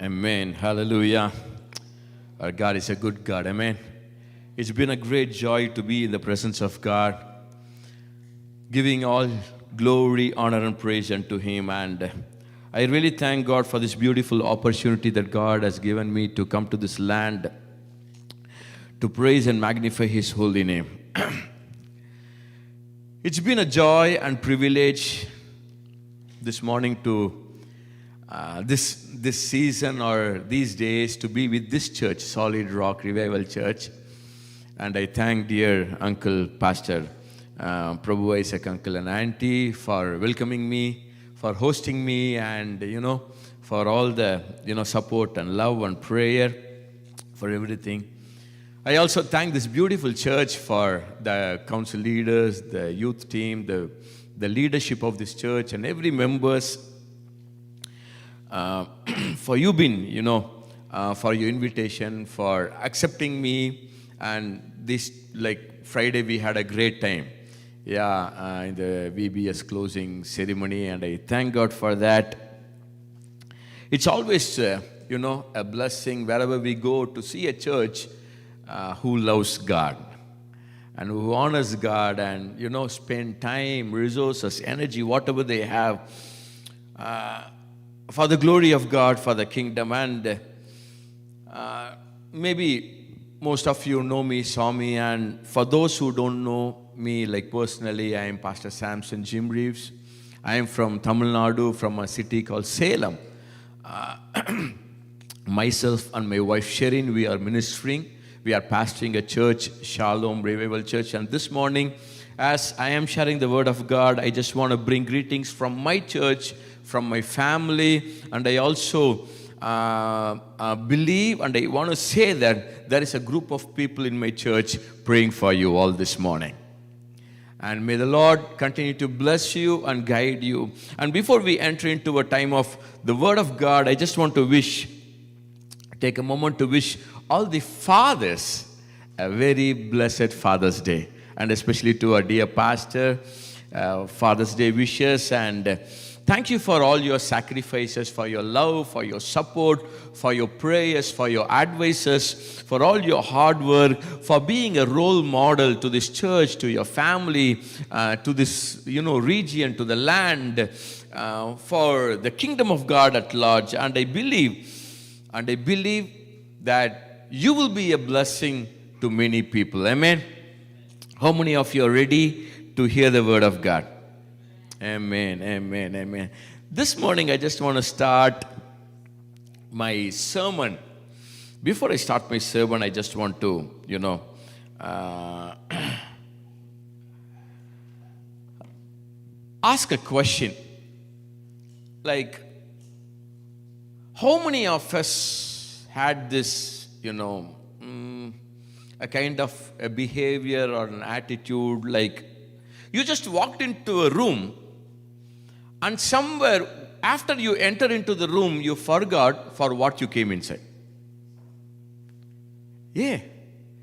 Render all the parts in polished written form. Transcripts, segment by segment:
Amen. Hallelujah. Our God is a good God. Amen. It's been a great joy to be in the presence of God, giving all glory, honor, and praise unto Him. And I really thank God for this beautiful opportunity that God has given me to come to this land to praise and magnify His holy name. It's been a joy and privilege this morning to this season or these days to be with this church, Solid Rock Revival Church. And I thank dear Uncle Pastor Prabhu Isaac, Uncle and Auntie for welcoming me, for hosting me, and for all the support and love and prayer, for everything. I also thank this beautiful church for the council leaders, the youth team, the leadership of this church, and every members for you being, for your invitation, for accepting me. And this, Friday, we had a great time. In the VBS closing ceremony, and I thank God for that. It's always, a blessing wherever we go to see a church who loves God and who honors God and, spend time, resources, energy, whatever they have, for the glory of God, for the kingdom. And maybe most of you know me, saw me, and for those who don't know me personally, I am Pastor Samson Jim Reeves. I am from Tamil Nadu, from a city called Salem. Myself and my wife Sherin, we are ministering. We are pastoring a church, Shalom Revival Church. And this morning, as I am sharing the word of God, I just want to bring greetings from my church, from my family, and I also believe, and I want to say that there is a group of people in my church praying for you all this morning. And may the Lord continue to bless you and guide you. And before we enter into a time of the Word of God, I just want to take a moment to wish all the fathers a very blessed Father's Day. And especially to our dear pastor, Father's Day wishes. And thank you for all your sacrifices, for your love, for your support, for your prayers, for your advices, for all your hard work, for being a role model to this church, to your family, to this region, to the land, for the kingdom of God at large. And I believe that you will be a blessing to many people. Amen. How many of you are ready to hear the word of God? Amen, amen, amen. This morning, I just want to start my sermon. Before I start my sermon, I just want to, ask a question. How many of us had this, a kind of a behavior or an attitude, you just walked into a room, and somewhere after you enter into the room, you forgot for what you came inside. Yeah.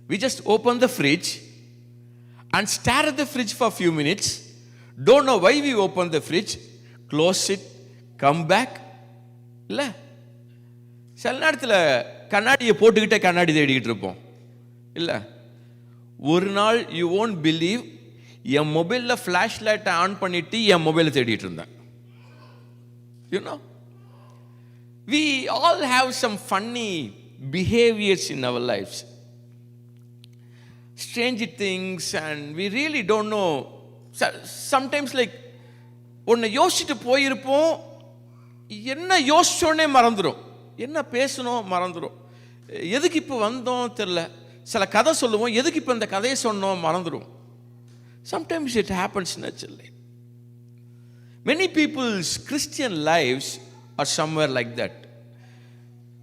We just open the fridge and stare at the fridge for a few minutes. Don't know why we open the fridge, close it, come back. இல்ல சில நேரத்தில் கண்ணாடியை போட்டுக்கிட்டே கண்ணாடி தேடிக்கிட்டு இருப்போம். இல்லை ஒரு நாள் யூ ஓன்ட் பிலீவ், என் மொபைலில் ஃப்ளாஷ் லைட்டை ஆன் பண்ணிட்டு என் மொபைலை தேடிட்டு இருந்தேன். We all have some funny behaviors in our lives, strange things, and we really don't know. Sometimes ஒன்று யோசிச்சுட்டு போயிருப்போம், என்ன யோசிச்சோன்னே மறந்துடும், என்ன பேசணும் மறந்துடும், எதுக்கு இப்போ வந்தோம் தெரில, சில கதை சொல்லுவோம், எதுக்கு இப்போ இந்த கதையை சொன்னோம் மறந்துடும். Sometimes it happens naturally. Many people's Christian lives are somewhere like that.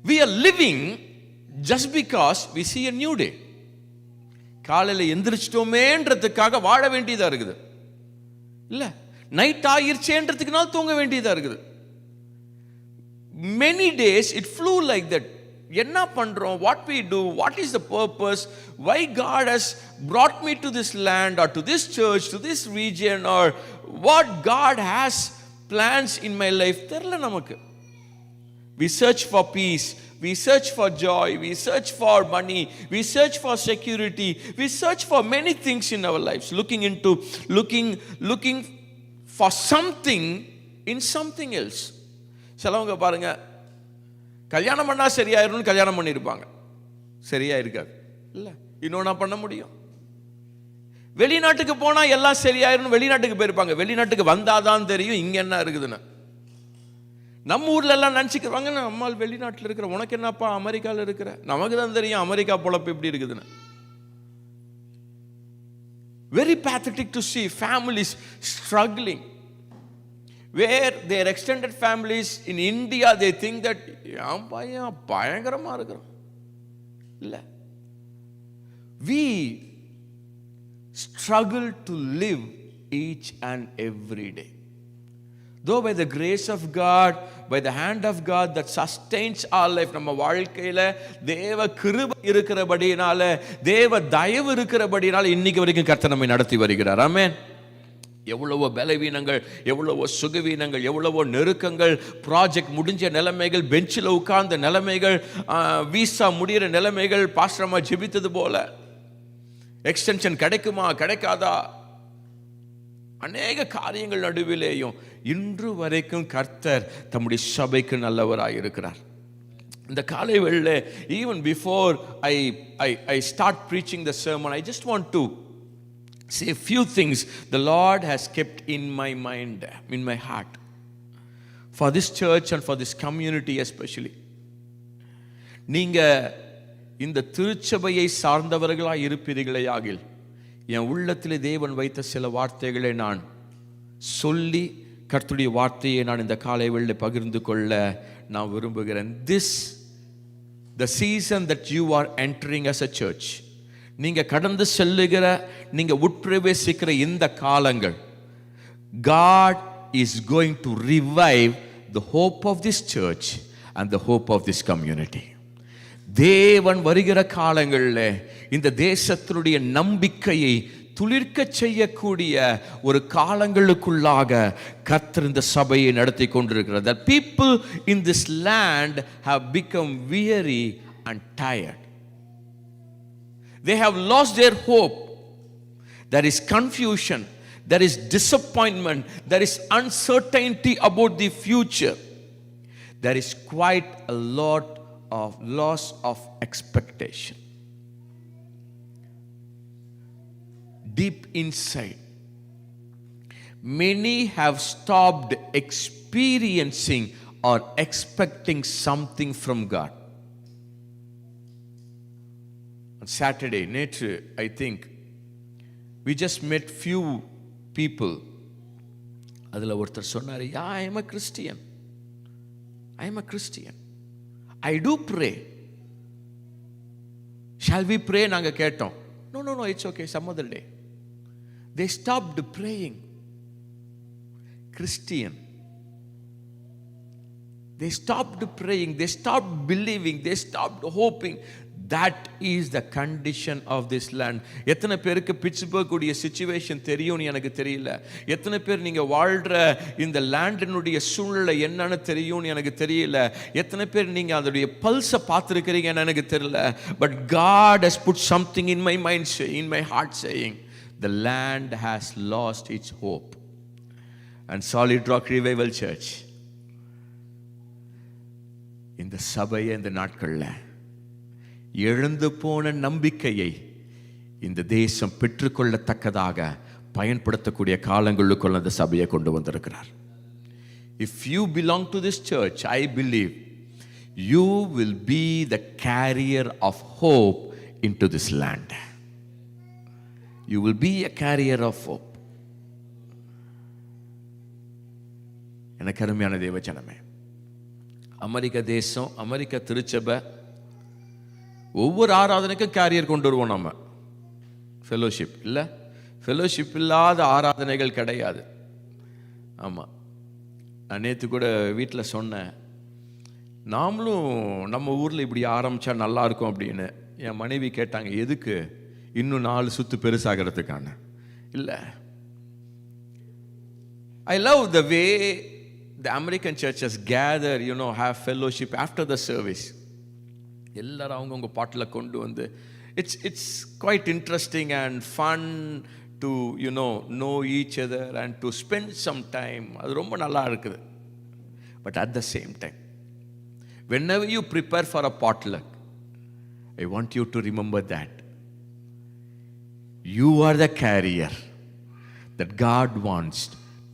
We are living just because we see a new day. காலையில் எந்திரிச்சிட்டோமேன்றதுக்காக வாழ வேண்டியதாக இருக்குது. இல்லை நைட் ஆகிருச்சேன்றதுக்குனால தூங்க வேண்டியதாக இருக்குது. Many days it flew like that. என்ன பண்றோம், what we do, what is the purpose, why God has brought me to this land or to this church, to this region, or what God has plans in my life தெரியல நமக்கு. We search for peace. We search for joy. We search for money. We search for security. We search for many things in our lives. Looking for something in something else. சிலவங்க பாருங்க, கல்யாணம் பண்ணா சரியாயிரும்னு கல்யாணம் பண்ணியிருப்பாங்க, சரியா இருக்காது. இல்லை, இன்னொன்னா பண்ண முடியும். வெளிநாட்டுக்கு போனா எல்லாம் சரியாயிரும், வெளிநாட்டுக்கு போயிருப்பாங்க. வெளிநாட்டுக்கு வந்தாதான் தெரியும் இங்க என்ன இருக்குதுன்னு. நம்ம ஊர்ல எல்லாம் நினைச்சுக்கிறாங்க, நம்மால் வெளிநாட்டில் இருக்கிற, உனக்கு என்னப்பா அமெரிக்காவில் இருக்கிற, நமக்கு தான் தெரியும் அமெரிக்கா பொழப்பு எப்படி இருக்குதுன்னு. Very pathetic to see families struggling, where their extended families in India, they think that என் பையன் பயங்கரமா இருக்கிறான். இல்லை, we struggle to live each and every day. Though by the grace of God, by the hand of God that sustains our life, நம்ம வாழ்க்கையில தேவ கிருபை இருக்கிறபடினால, தேவ தயவு இருக்கிறபடினால இன்னைக்கு வரைக்கும் கர்த்தர் நம்மை நடத்தி வருகிறார். ஆமென். எவ்வளவோ பலவீனங்கள், எவ்வளவோ சுகவீனங்கள், எவ்வளவோ நெருக்கங்கள், ப்ராஜெக்ட் முடிஞ்ச நிலைமைகள், பெஞ்சில் உட்கார்ந்த நிலைமைகள், வீசா முடிகிற நிலைமைகள், பாஸ்டரமா ஜெபித்தது போல எக்ஸ்டென்ஷன் கிடைக்குமா கிடைக்காதா, அநேக காரியங்கள் நடுவிலேயும் இன்று வரைக்கும் கர்த்தர் தம்முடைய சபைக்கு நல்லவராய் இருக்கிறார். இந்த காலை வேளையிலே, even before I start preaching the sermon, I just want to say a few things the Lord has kept in my mind, in my heart, for this church and for this community especially. நீங்க இந்த திருச்சபையை சார்ந்தவர்களாய் இருப்பீர்களே ஆகில், என் உள்ளத்திலே தேவன் வைத்த சில வார்த்தைகளை நான் சொல்லி, கர்த்தருடைய வார்த்தையை நான் இந்த காலை வேளையிலே பகிர்ந்து கொள்ள நான் விரும்புகிறேன். the season that you are entering as a church, நீங்க கடந்து செல்லுகிற, நீங்க உட்பிரவேசிக்கிற இந்த காலங்கள், God is going to revive the hope of this church and the hope of this community. தேவன் வருகிற காலங்களில் இந்த தேசத்தினுடைய நம்பிக்கையை துளிர்க்க செய்யக்கூடிய ஒரு காலங்களுக்குள்ளாக கர்த்தர் இந்த சபையை நடத்தி கொண்டிருக்கிறார். That people in this land have become weary and tired. They have lost their hope. There is confusion, there is disappointment, there is uncertainty about the future. There is quite a lot of loss of expectation. Deep inside, many have stopped experiencing or expecting something from God. On Saturday, நேற்று, I think we just met few people. அதில் ஒருத்தர் சொன்னார், I am a Christian. I am a Christian. I do pray. Shall we pray? நாங்க கேட்டோம். No, it's okay, some other day. They stopped praying. Christian. They stopped praying. They stopped believing. They stopped hoping. That is the condition of this land. எத்தனை பேருக்கு Pittsburgh உடைய situation தெரியும்னு எனக்கு தெரியல. எத்தனை பேர் நீங்க வாழ்ற இந்த லேண்டினுடைய சூழ்நிலை என்னன்னு தெரியும்னு எனக்கு தெரியல. எத்தனை பேர் நீங்க அதோடைய பல்ஸை பார்த்துருக்கிறீங்கன்னு எனக்கு தெரியல. But God has put something in my mind, in my heart, saying the land has lost its hope. And Solid Rock Revival Church, இந்த சபையை இந்த நாட்களில் எழுந்து போன நம்பிக்கையை இந்த தேசம் பெற்றுக்கொள்ளத்தக்கதாக பயன்படுத்தக்கூடிய காலங்களுக்குள்ள அந்த சபையை கொண்டு வந்திருக்கிறார். If you belong to this church, I believe you will be the carrier of hope into this land. You will be a carrier of hope. எனக்கு அருமையான தேவ ஜனமே, அமெரிக்க தேசம், அமெரிக்க திருச்சபை, ஒவ்வொரு ஆராதனைக்கும் கேரியர் கொண்டு வருவோம். நம்ம ஃபெலோஷிப் இல்லை, ஃபெலோஷிப் இல்லாத ஆராதனைகள் கிடையாது. ஆமாம், நான் நேற்று கூட வீட்டில் சொன்னேன், நாமளும் நம்ம ஊரில் இப்படி ஆரம்பித்தா நல்லாயிருக்கும் அப்படின்னு. என் மனைவி கேட்டாங்க, எதுக்கு? இன்னும் 4 சுத்து பெருசாகிறதுக்கான இல்லை. I love the way the American churches gather, have fellowship after the service. எல்லாரும் அவங்கவுங்க பாட்டில் கொண்டு வந்து it's quite interesting and fun to know each other and to spend some time. அது ரொம்ப நல்லா இருக்குது. But at the same time, whenever you prepare for a potluck, I want you to remember that you are the carrier that God wants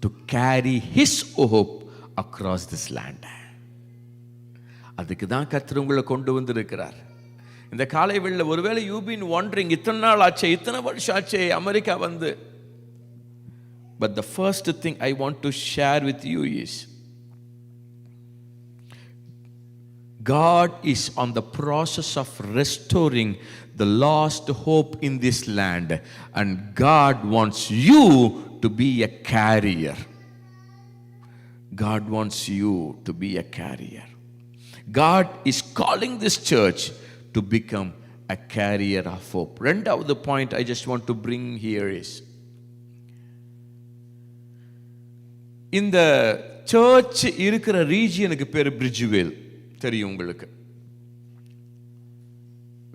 to carry His hope across this land. அதுக்கு தான் கர்த்தர் உங்களை கொண்டு வந்திருக்கிறார். இந்த காலை வேளையில ஒருவேளை you been wondering, இத்தனை நாள் ஆச்சே, இத்தனை வருஷம் ஆச்சே அமெரிக்கா வந்து. But the first thing I want to share with you is God is on the process of restoring the lost hope in this land, and God wants you to be a carrier. God wants you to be a carrier. God is calling this church to become a carrier of hope. The point I just want to bring here is, in the church இருக்கிற ரீஜியனுக்கு பேர் பிரிட்ஜ்வேல் தெரியும் உங்களுக்கு.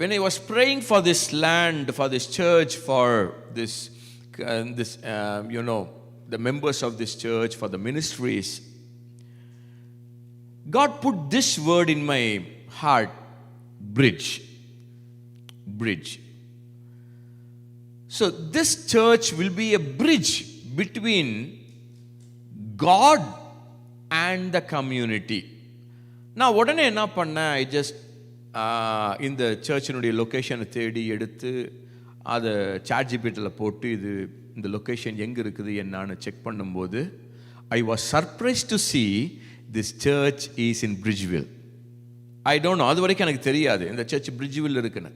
When I was praying for this land, for this church, for this the members of this church, for the ministries, God put this word in my heart, bridge. So this church will be a bridge between God and the community. நான் உடனே என்ன பண்ணேன், I just இந்த சர்ச்சினுடைய லொக்கேஷனை தேடி எடுத்து அதை சாட்ஜிபிட்டில் போட்டு இந்த லொக்கேஷன் எங்கே இருக்குது என்னான்னு செக் பண்ணும்போது, I was surprise to see this church is in Bridgeville. I don't know, அது வரைக்கும் எனக்கு தெரியாது இந்த சர்ச் பிரிட்ஜ்வில் இருக்குன்னு.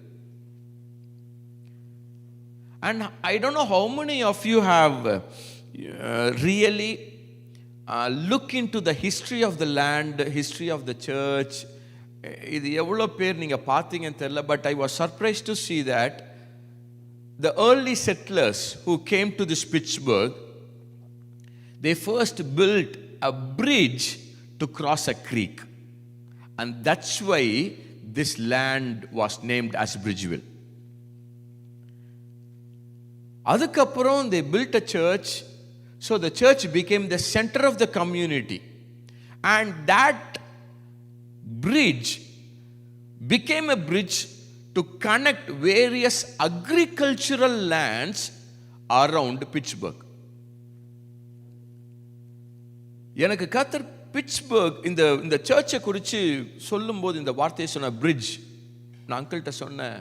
And I don't know how many of you have really look into the history of the land, history of the church. இது எவ்வளோ பேர் நீங்கள் பார்த்தீங்கன்னு தெரியல. But I was surprised to see that the early settlers who came to this Pittsburgh, they first built a bridge to cross a creek, and that's why this land was named as Bridgeville. அதுக்கப்புறம் they built a church, so the church became the center of the community, and that bridge became a bridge to connect various agricultural lands around Pittsburgh. எனக்கு கர்த்தர் Pittsburgh இந்த சர்ச்சை குறித்து சொல்லும்போது இந்த வார்த்தையை சொன்ன பிரிட்ஜ், நான் அங்கிள்கிட்ட சொன்னேன்,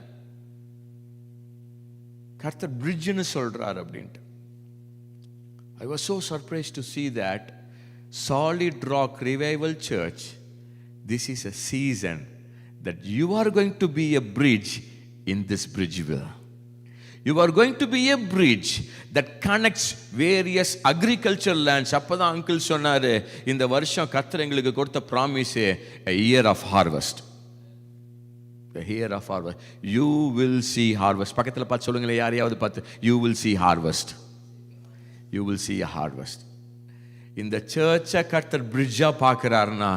கர்த்தர் பிரிட்ஜ்னு சொல்றார் அப்படின்ட்டு. I was so surprised to see that Solid Rock Revival Church, this is a season that you are going to be a bridge in this Bridgeville. You are going to be a bridge that connects various agricultural lands. அப்பதான் uncle சொன்னாரு, இந்த வருஷம் கர்த்தர் எங்களுக்கு கொடுத்த promise a year of harvest. The year of harvest. You will see harvest. பக்கத்துல பார்த்து சொல்லுங்களே, யாரையாவது பார்த்து, you will see harvest. You will see a harvest. இந்த சர்ச்சை கர்த்தர் பிரிட்ஜா பார்க்கிறாருன்னா,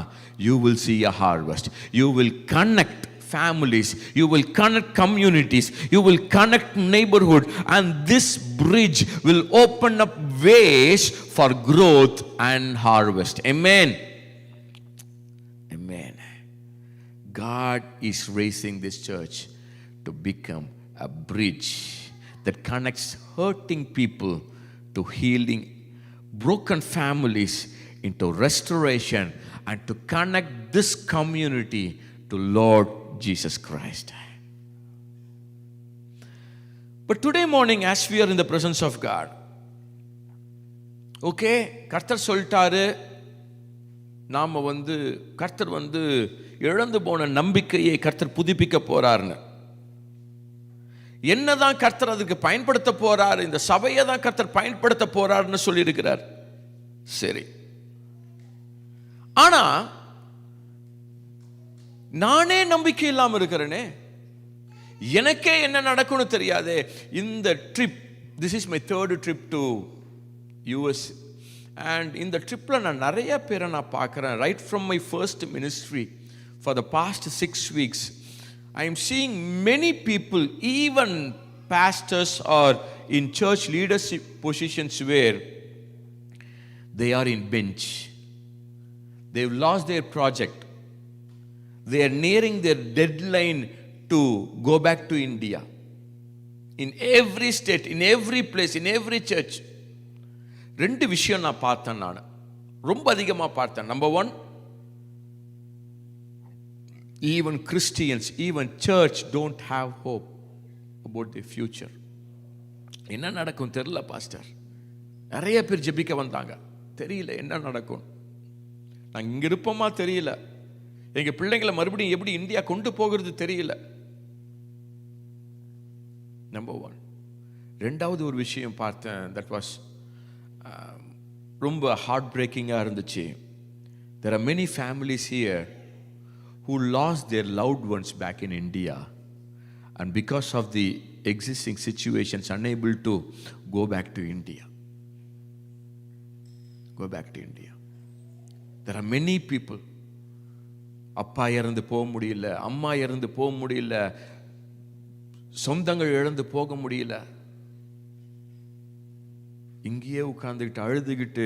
you will see a harvest. You will connect families, you will connect communities, you will connect neighborhood, and this bridge will open up ways for growth and harvest. Amen. Amen. God is raising this church to become a bridge that connects hurting people to healing, broken families into restoration, and to connect this community to Lord Jesus Christ. But today morning, as we are in the presence of God, okay, கர்த்தர் சொல்லிட்டாரு, நாம கர்த்தர் இழந்து போன நம்பிக்கையை கர்த்தர் புதுப்பிக்க போறாருன்னு. என்னதான் கர்த்தர் அதுக்கு பயன்படுத்த போறார், இந்த சபையை தான் கர்த்தர் பயன்படுத்த போறாருன்னு சொல்லி இருக்கிறார். சரி, ஆனா நானே நம்பிக்கை இல்லாம இருக்கிறேனே, எனக்கே என்ன நடக்கும்னு தெரியாது. இந்த trip, this is my 3rd trip to US, And in the tripல நான் நிறைய பேரை நான் பார்க்குறேன். Right from my first ministry for the past 6 weeks, I am seeing many people, even pastors or in church leadership positions, where they are in bench. They've lost their project. They are nearing their deadline to go back to India. In every state, in every place, in every church. ரெண்டு விஷயம் நான் பார்த்தேன். நான் ரொம்ப அதிகமாக பார்த்தேன். Number 1, even Christians, even church don't have hope about the future. என்ன நடக்கும் தெரியல பாஸ்டர். நிறைய பேர் ஜெபிக்க வந்தாங்க, தெரியல என்ன நடக்கும். நாங்கள் இங்கே இருப்போமா தெரியல, எங்கள் பிள்ளைங்களை மறுபடியும் எப்படி இந்தியா கொண்டு போகிறது தெரியல. நம்பர் 1. ரெண்டாவது ஒரு விஷயம் பார்த்தேன், தட் வாஸ் ரொம்ப ஹார்ட் பிரேக்கிங்காக இருந்துச்சு. There are many families here who lost their loved ones back in India, and because of the existing situations unable to go back to India. Go back to India. There are many people, அப்பா இறந்து போக முடியல, அம்மா இறந்து போக முடியல, சொந்தங்கள் இழந்து போக முடியல, இங்கேயே உட்காந்துக்கிட்டு அழுதுகிட்டு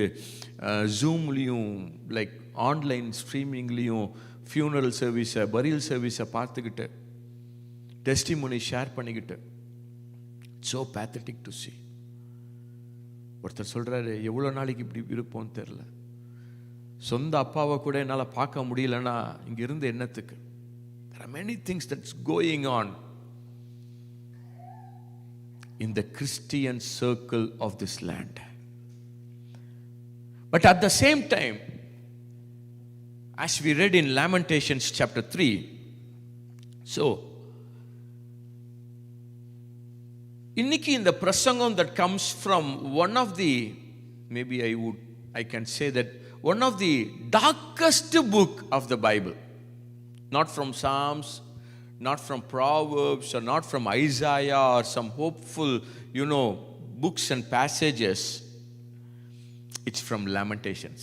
ஜூம்லேயும் லைக் ஆன்லைன் ஸ்ட்ரீமிங்லேயும் ஃபியூனரல் சர்வீஸை, பரியல் சர்வீஸை பார்த்துக்கிட்டு டெஸ்டிமோனி ஷேர் பண்ணிக்கிட்டு, ஸோ பேத்தட்டிக் டு see. ஒருத்தர் சொல்கிறாரு, எவ்வளோ நாளைக்கு இப்படி இருப்போம்னு தெரில, சொந்த அப்பாவை கூட என்னால் பார்க்க முடியலன்னா இங்கே இருந்து என்னத்துக்கு. There are many things that's going on in the Christian circle of this land. But at the same time, as we read in Lamentations chapter 3, so இன்னைக்கு இந்த பிரசங்கம் that comes from one of the, maybe I can say that one of the darkest book of the Bible, not from Psalms, not from Proverbs, or not from Isaiah or some hopeful, books and passages. It's from Lamentations.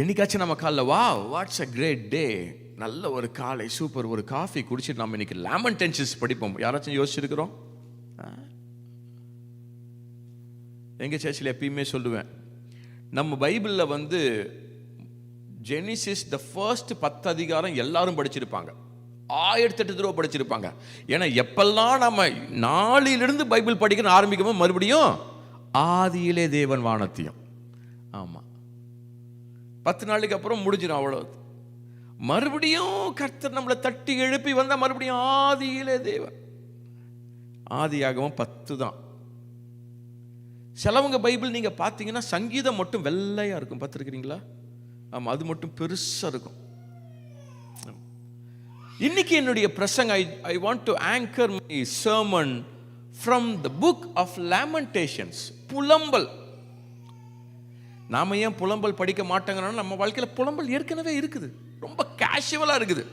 என்னைக்காச்சும் நம்ம காலைல what's a great day, நல்ல ஒரு காலை, super, ஒரு coffee குடிச்சிட்டு நம்ம இன்னைக்கு லேமன்டேஷன்ஸ் படிப்போம், யாராச்சும் யோசிச்சிருக்கிறோம்? எங்கள் சர்ச்சில் எப்பயுமே சொல்லுவேன், நம்ம பைபிளில் ஜெனிசிஸ் த ஃபர்ஸ்ட் 10 அதிகாரம் எல்லாரும் படிச்சிருப்பாங்க, 1008 தடவை படிச்சிருப்பாங்க. ஏன்னா எப்பெல்லாம் நம்ம நாளிலிருந்து பைபிள் படிக்க ஆரம்பிக்கும் மறுபடியும் ஆதியிலே தேவன் வானத்தையும், ஆமாம் 10 நாளுக்கு அப்புறம் முடிஞ்சிடும், அவ்வளோ. மறுபடியும் கர்த்தர் நம்மளை தட்டி எழுப்பி வந்தால் மறுபடியும் ஆதியிலே தேவன். ஆதியாகமம் 10 தான். சிலவங்க பைபிள் நீங்கள் பார்த்தீங்கன்னா சங்கீதம் மட்டும் வெள்ளையாக இருக்கும், பார்த்துருக்கிறீங்களா? ஆமாம், அது மட்டும் பெருசாக இருக்கும். இன்னைக்கு என்னுடைய பிரசங்க, I want to anchor my sermon from the book of Lamentations. புலம்பல். நாம ஏன் புலம்பல் படிக்க மாட்டேங்கிறோம்? நம்ம வாழ்க்கையில் புலம்பல் ஏற்கனவே இருக்குது, ரொம்ப கேஷுவலாக இருக்குது.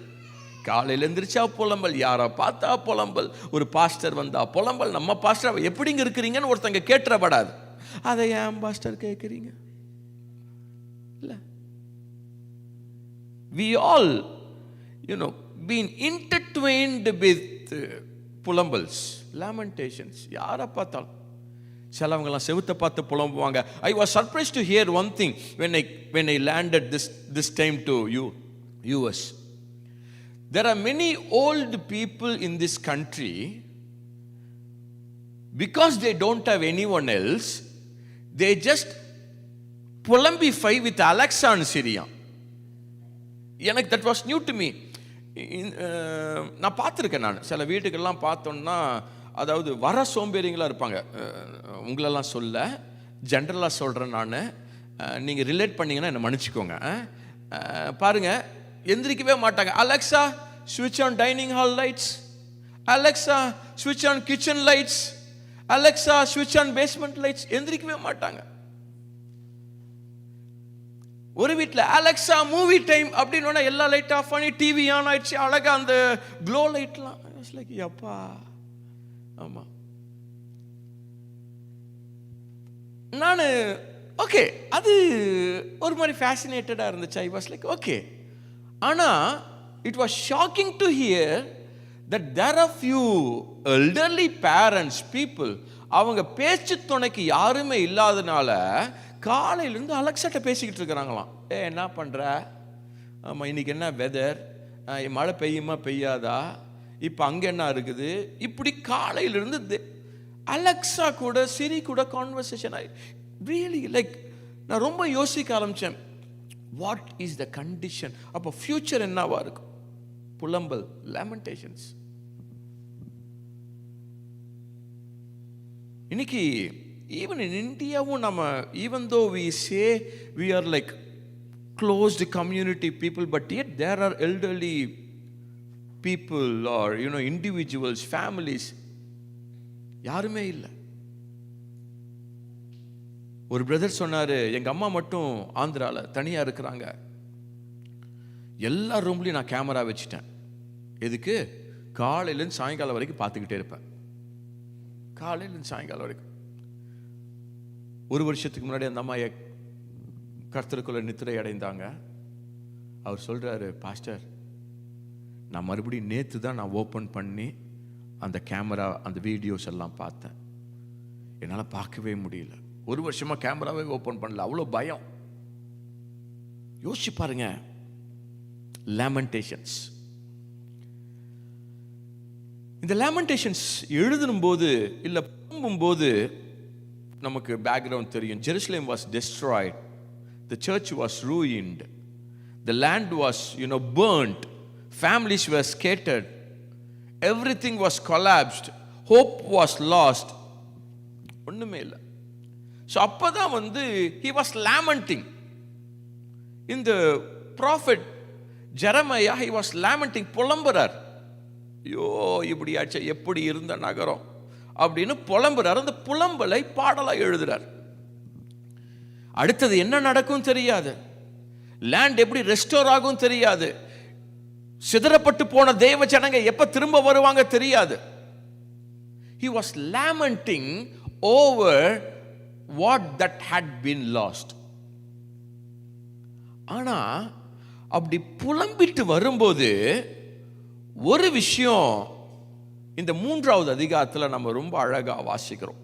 காலையில் எந்திரிச்சா புலம்பல், யாரை பார்த்தா புலம்பல், ஒரு பாஸ்டர் வந்தா புலம்பல். நம்ம பாஸ்டர் எப்படிங்க இருக்கிறீங்கன்னு ஒருத்தங்க கேட்டுறப்படாது. அதை ஏன் பாஸ்டர் கேட்குறீங்க? இல்லை, we all been intertwined with புலம்பல்ஸ், lamentations. யாரை பார்த்தாலும் சிலவங்கெல்லாம் செவுத்தை பார்த்து புலம்புவாங்க. I was surprised to hear one thing when I landed this time to US. There are many old people in this country, because they don't have anyone else, they just புலம்பிஃபை with Alexa and Siri. எனக்கு that was new to me. நான் பார்த்துருக்கேன். நான் சில வீட்டுக்கெல்லாம் பார்த்தோன்னா, அதாவது வர சோம்பேறிங்களாக இருப்பாங்க. உங்களெல்லாம் சொல்ல, ஜென்ரலாக சொல்கிறேன் நான், நீங்கள் ரிலேட் பண்ணிங்கன்னா என்னை மன்னிச்சிக்கோங்க. பாருங்கள், எந்திரிக்கவே மாட்டாங்க. அலெக்ஸா ஸ்விட்ச் on dining hall lights, Alexa ஸ்விட்ச் ஆன் கிச்சன் லைட்ஸ், அலெக்ஸா ஸ்விட்ச் ஆன் பேஸ்மெண்ட் லைட்ஸ். எந்திரிக்கவே மாட்டாங்க. ஒரு வீட்டில் அலெக்ஸா மூவி டைம் அப்படின்னு எல்லா லைட் ஆஃப் பண்ணி டிவி ஆன் ஆயிடுச்சு, அழகா அந்த க்ளோ லைட்லாம். லைக் அப்பா, ஆமாம். நான் ஓகே, அது ஒரு மாதிரி ஃபேசினேட்டடாக இருந்துச்சு. I was like okay. ஆனால் it was shocking to hear that there are few elderly parents people, அவங்க பேச்சு துணைக்கு யாருமே இல்லாதனால காலையிலேருந்து அலெக்சாட்ட பேசிக்கிட்டு இருக்கிறாங்களாம். என்ன பண்ணுற, ஆமாம் இன்னைக்கு என்ன வெதர், மழை பெய்யுமா பெய்யாதா, இப்போ அங்கே என்ன இருக்குது, இப்படி காலையிலிருந்து அலெக்சா கூட சிரி கூட கான்வர்சேஷன் ஆகி ரியலி லைக் நான் ரொம்ப யோசிக்க ஆரம்பித்தேன். What is the condition? அப்போ ஃபியூச்சர் என்னவா இருக்கும்? புலம்பல், லேமெண்டேஷன்ஸ். இன்னைக்கு ஈவன் இன் இந்தியாவும் நம்ம even though we say we are like closed community people, but yet there are elderly people or individuals, families, யாருமே இல்லை. ஒரு பிரதர் சொன்னாரு, எங்க அம்மா மட்டும் ஆந்திரால தனியா இருக்கிறாங்க, எல்லா ரூம்லயும் நான் கேமரா வச்சுட்டேன். எதுக்கு? காலையிலேருந்து சாயங்காலம் வரைக்கும் பார்த்துக்கிட்டே இருப்பேன். காலையிலேருந்து சாயங்காலம் வரைக்கும். ஒரு வருஷத்துக்கு முன்னாடி அந்த அம்மா கர்த்தருக்குள்ள நித்திரை அடைந்தாங்க. அவர் சொல்றாரு, பாஸ்டர் நான் மறுபடியும் நேற்று தான் நான் ஓப்பன் பண்ணி அந்த கேமரா அந்த வீடியோஸ் எல்லாம் பார்த்தேன், என்னால் பார்க்கவே முடியல. ஒரு வருஷமா கேமராவே ஓப்பன் பண்ணல, அவ்வளோ பயம். யோசிச்சு பாருங்க. லேமெண்டேஷன்ஸ். இந்த லேமெண்டேஷன்ஸ் எழுதும் போது இல்லை போது நமக்கு பேக்ரவுண்ட் தெரியும். Jerusalem was Detroit, the church was ruined, the land was burnt, families were scattered, everything was collapsed, hope was lost, ஒண்ணுமே இல்லை. ஸோ அப்பதான் he was lamenting. in the prophet Jeremiah he was lamenting, புலம்புறார். ஐயோ இப்படி ஆச்சு, எப்படி இருந்த நகரம் அப்படின்னு புலம்புறார். அந்த புலம்பலை பாடலா எழுதுறார். அடுத்தது என்ன நடக்கும் தெரியாது, லேண்ட் எப்படி ரெஸ்டோர் ஆகும் தெரியாது, சிதறப்பட்டு போன தேவ ஜனங்க எப்ப திரும்ப வருவாங்க தெரியாது. He was lamenting over what that had been lost. ஆனா அப்படி புலம்பிட்டு வரும்போது ஒரு விஷயம் இந்த 3வது அதிகாரத்துல நம்ம ரொம்ப அழகா வாசிக்கிறோம்.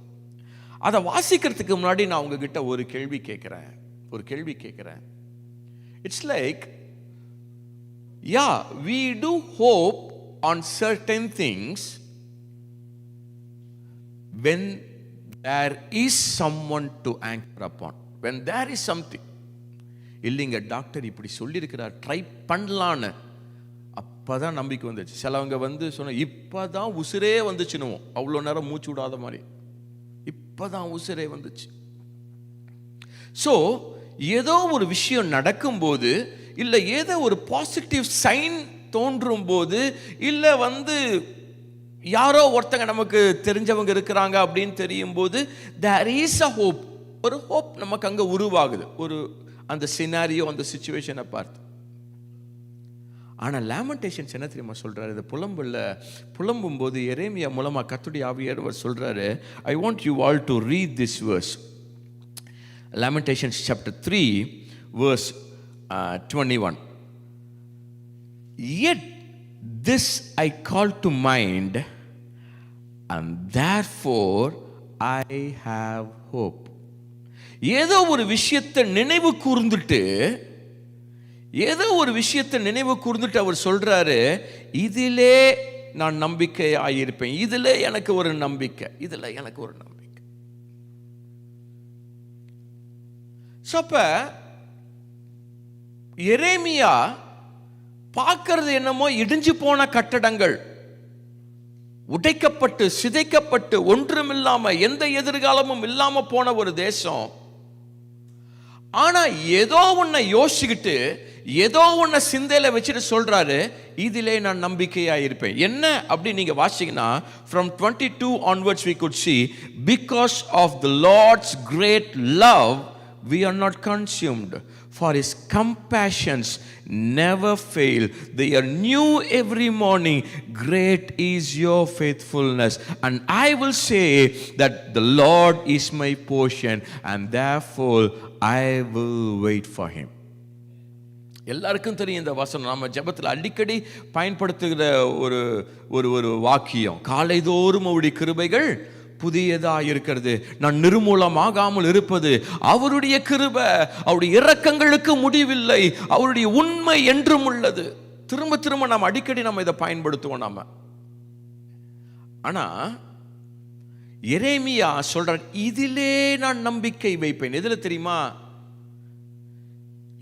அதை வாசிக்கிறதுக்கு முன்னாடி நான் உங்ககிட்ட ஒரு கேள்வி கேட்கிறேன். It's like, we do hope on certain things when there is someone to anchor upon, when there is something. இல்லைங்க டாக்டர் இப்படி சொல்லியிருக்கிறார், ட்ரை பண்ணலான்னு, அப்பதான் நம்பிக்கை வந்துச்சு. சிலவங்க சொன்ன இப்பதான் உசுரே வந்துச்சுன்னுவோம், அவ்வளோ நேரம் மூச்சு விடாத மாதிரி, இப்பதான் உசுரே வந்துச்சு. ஸோ ஏதோ ஒரு விஷயம் நடக்கும்போது, இல்லை ஏதோ ஒரு பாசிட்டிவ் சைன் தோன்றும் போது, இல்லை யாரோ ஒருத்தங்க நமக்கு தெரிஞ்சவங்க இருக்கிறாங்க அப்படின்னு தெரியும் போது, தேர் இஸ் அ ஹோப். ஒரு ஹோப் நமக்கு அங்கே உருவாகுது, ஒரு அந்த சினாரியோ அந்த சிச்சுவேஷனை பார்த்து. ஆனால் லேமெண்டேஷன்ஸ் என்ன தெரியுமா சொல்றாரு? இது புலம்பும் போது எரேமியா மூலமா கர்த்தருடைய ஆவியானவர் சொல்றாரு, I want you all to read this verse. Lamentations chapter 3 verse 21. Yet this I call to mind, and therefore I have hope. ஏதோ ஒரு விஷயத்தை நினைவு கூர்ந்துட்டு அவர் சொல்றாரு, இதிலே நான் நம்பிக்கையாயிருப்பேன், இதிலே எனக்கு ஒரு நம்பிக்கை. அப்ப எரேமியா பார்க்கிறது என்னமோ இடிஞ்சு போன கட்டடங்கள், உடைக்கப்பட்டு சிதைக்கப்பட்டு ஒன்றுமில்லாம எந்த எதிர்காலமும் இல்லாம போன ஒரு தேசம். ஆனா ஏதோ ஒன்ன யோசிச்சுக்கிட்டு ஏதோ ஒன்ன சிந்தையில வச்சுட்டு சொல்றாரு, இதிலே நான் நம்பிக்கையா இருப்பேன். என்ன அப்படி நீங்க வாசிங்கன்னா, from 22 onwards we could see, because of the Lord's great love we are not consumed, For his compassions never fail. They are new every morning. Great is your faithfulness. And I will say that the Lord is my portion, and therefore I will wait for him. எல்லாருக்கும் தெரியும் இந்த வசனம். நம்ம ஜெபத்தில் அடிக்கடி பயன்படுத்துகிற ஒரு ஒரு ஒரு வாக்கியம். காலைதோறும் அவருடைய கிருபைகள் புதியதாக இருக்கிறது. நான் நிர்மூலமாகாமல் இருப்பது அவருடைய கிருபை. அவருடைய இரக்கங்களுக்கு முடிவில்லை. அவருடைய உண்மை என்றும் உள்ளது. திரும்ப திரும்ப நாம் அடிக்கடி நம்ம இதை பயன்படுத்துவோம். நாம ஆனா எரேமியா சொல்றார், இதிலே நான் நம்பிக்கை வைப்பேன். எதுல தெரியுமா?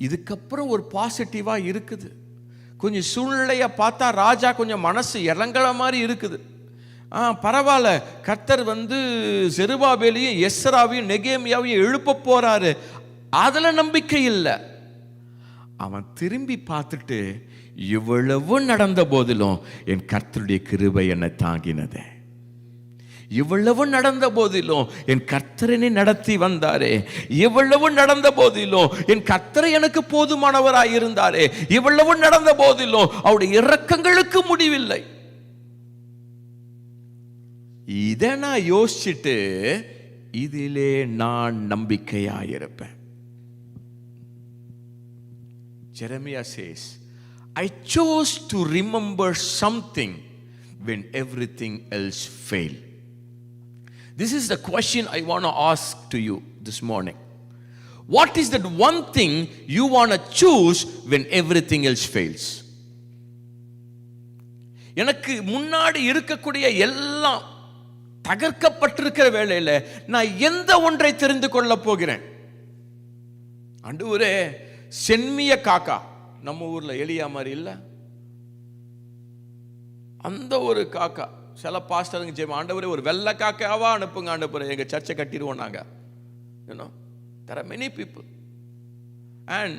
இதுக்கப்புறம் ஒரு பாசிட்டிவா இருக்குது. கொஞ்சம் சூழ்நிலைய பார்த்தா ராஜா கொஞ்சம் மனசு இறங்கல மாதிரி இருக்குது. பரவாயில்ல, கர்த்தர் செருபாபேலையும் எஸ்ராவையும் நெகேமியாவையும் எழுப்ப போறாரு. அதுல நம்பிக்கை இல்லை. அவன் திரும்பி பார்த்துட்டு, இவ்வளவு நடந்த போதிலும் என் கர்த்தருடைய கிருபை என்னை தாங்கினது. இவ்வளவு நடந்த போதிலும் என் கர்த்தரனை நடத்தி வந்தாரே. இவ்வளவு நடந்த போதிலும் என் கர்த்தரை எனக்கு போதுமானவராய் இருந்தாரே. இவ்வளவு நடந்த போதிலும் அவருடைய இரக்கங்களுக்கு முடிவில்லை. இதை நான் யோசிச்சுட்டு இதிலே நான் நம்பிக்கையாயிருப்பேன். Jeremiah says, I chose to remember something when everything else failed. This is the question I want to ask to you this morning. What is that one thing you want to choose when everything else fails? எனக்கு முன்னாடி இருக்கக்கூடிய எல்லாம் தகர்க்கப்பட்டிருக்கிற வேளையில நான் எந்த ஒன்றை தெரிந்து கொள்ள போகிறேன்? ஆண்டவரே, சென்மிய காக்கா, நம்ம ஊர்ல எலியா மாதிரி இல்ல, அந்த ஒரு காக்கா. சில பாஸ்டருங்க ஜெபம், ஆண்டவரே ஒரு வெள்ளை காக்காவா அனுப்புங்க ஆண்டவரே, எங்க சர்ச்சை கட்டிடுவோம் நாங்க. There are many people, and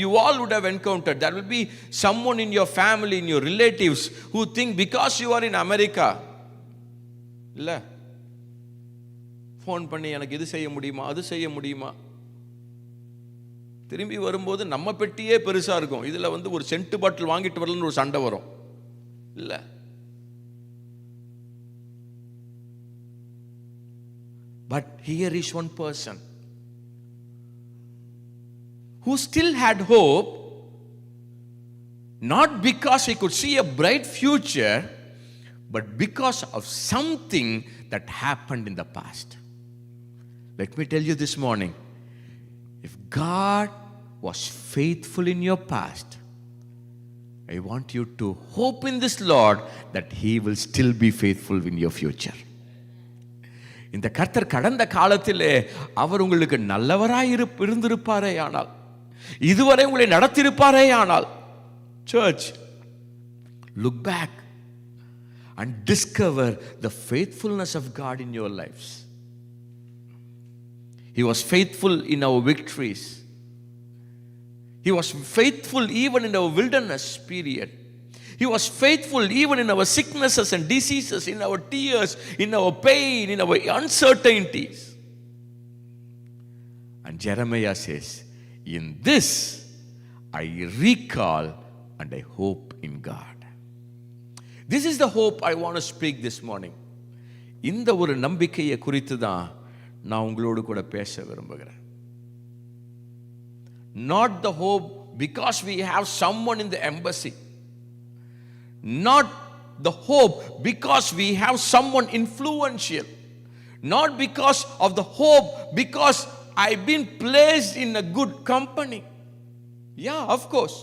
you all would have encountered. There will be someone in your family, in your relatives, who think because you are in America, இல்ல ஃபோன் பண்ணி எனக்கு இது செய்ய முடியுமா, அது செய்ய முடியுமா. திரும்பி வரும்போது நம்ம பெட்டியே பெருசா இருக்கும். இதுல ஒரு சென்ட் பாட்டில் வாங்கிட்டு வரலன்னு ஒரு சண்டை வரும். இல்ல, but here is one person who still had hope, not because he could see a bright future, but because of something that happened in the past. Let me tell you this morning, if God was faithful in your past, I want you to hope in this Lord that he will still be faithful in your future. இந்த கர்த்தர் கடந்த காலத்திலே அவர் உங்களுக்கு நல்லவராய் இருந்திருப்பாரே ஆனால், இதுவரை உங்களை நடத்தியிருப்பாரே ஆனால், church, look back and discover the faithfulness of God in your lives. He was faithful in our victories. He was faithful even in our wilderness period. He was faithful even in our sicknesses and diseases, in our tears, in our pain, in our uncertainties. And Jeremiah says, in this I recall and I hope in God. This is the hope I want to speak this morning. இந்த ஒரு நம்பிக்கையை குறித்து தான் நான் உங்களோடு கூட பேச விரும்புகிறேன். Not the hope because we have someone in the embassy. Not the hope because we have someone influential. Not because of the hope because I've been placed in a good company. Yeah, of course.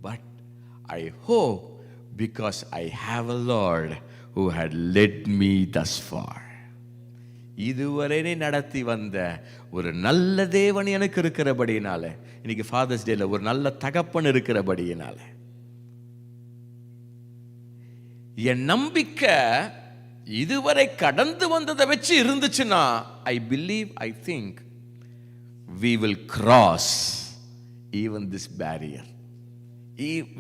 But I hope because I have a Lord who had led me thus far. இதுவரை நடத்தி வந்த ஒரு நல்ல தேவன் எனக்கு இருக்கிறபடியினால, இன்னைக்கு fathers டேல ஒரு நல்ல தகப்பன் இருக்கிறபடியினால, என் நம்பிக்கை இதுவரை கடந்து வந்ததை வச்சு இருந்துச்சுன்னா, I believe, I think we will cross even this barrier.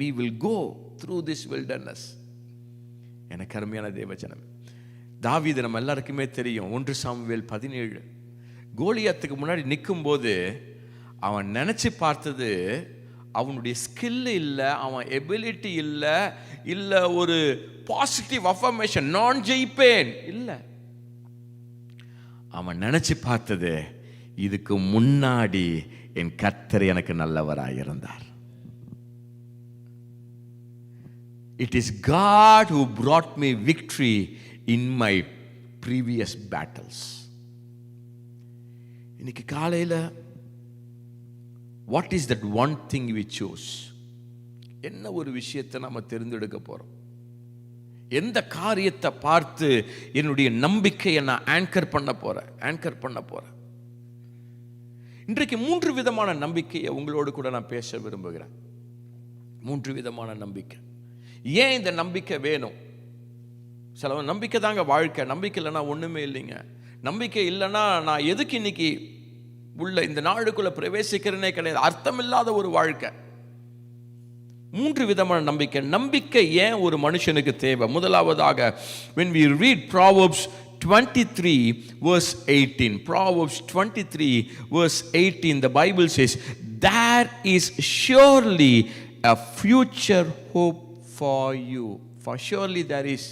We will go through this wilderness. எனக்கு அருமையான தேவஜனம், தாவீது நம்ம எல்லாருக்குமே தெரியும். 1 சாமுவேல் 17, கோலியாத்துக்கு முன்னாடி நிற்கும் போது அவன் நினைச்சு பார்த்தது அவனுடைய ஸ்கில் இல்லை, அவன் எபிலிட்டி இல்லை, இல்லை ஒரு பாசிட்டிவ் அஃபர்மேஷன் நான் ஜெயிப்பேன் இல்லை. அவன் நினைச்சு பார்த்தது இதுக்கு முன்னாடி என் கர்த்தர் எனக்கு நல்லவராயிருந்தார். It is God who brought me victory in my previous battles. இன்னைக்கு காலையில் what is that one thing we choose? என்ன ஒரு விஷயத்தை நம்ம தெரிந்தெடுக்க போறோம்? எந்த காரியத்தை பார்த்து என்னுடைய நம்பிக்கையை நான் ஆங்கர் பண்ண போறேன்? இன்றைக்கு 3 விதமான நம்பிக்கையை உங்களோடு கூட நான் பேச விரும்புகிறேன். 3 விதமான நம்பிக்கை. ஏன் இந்த நம்பிக்கை வேணும்? சில நம்பிக்கை தாங்க வாழ்க்கை. நம்பிக்கை இல்லைன்னா ஒண்ணுமே இல்லைங்க. நம்பிக்கை இல்லைன்னா நான் எதுக்கு இன்னைக்கு உள்ள இந்த நாளுக்குள்ள பிரவேசிக்கிறேனே கிடையாது. அர்த்தமில்லாத ஒரு வாழ்க்கை. 3 விதமான நம்பிக்கை. நம்பிக்கை ஏன் ஒரு மனுஷனுக்கு தேவை? முதலாவதாக, when we read Proverbs 23 verse 18, Proverbs 23 verse 18, the Bible says, there is surely a future hope for you, for surely there is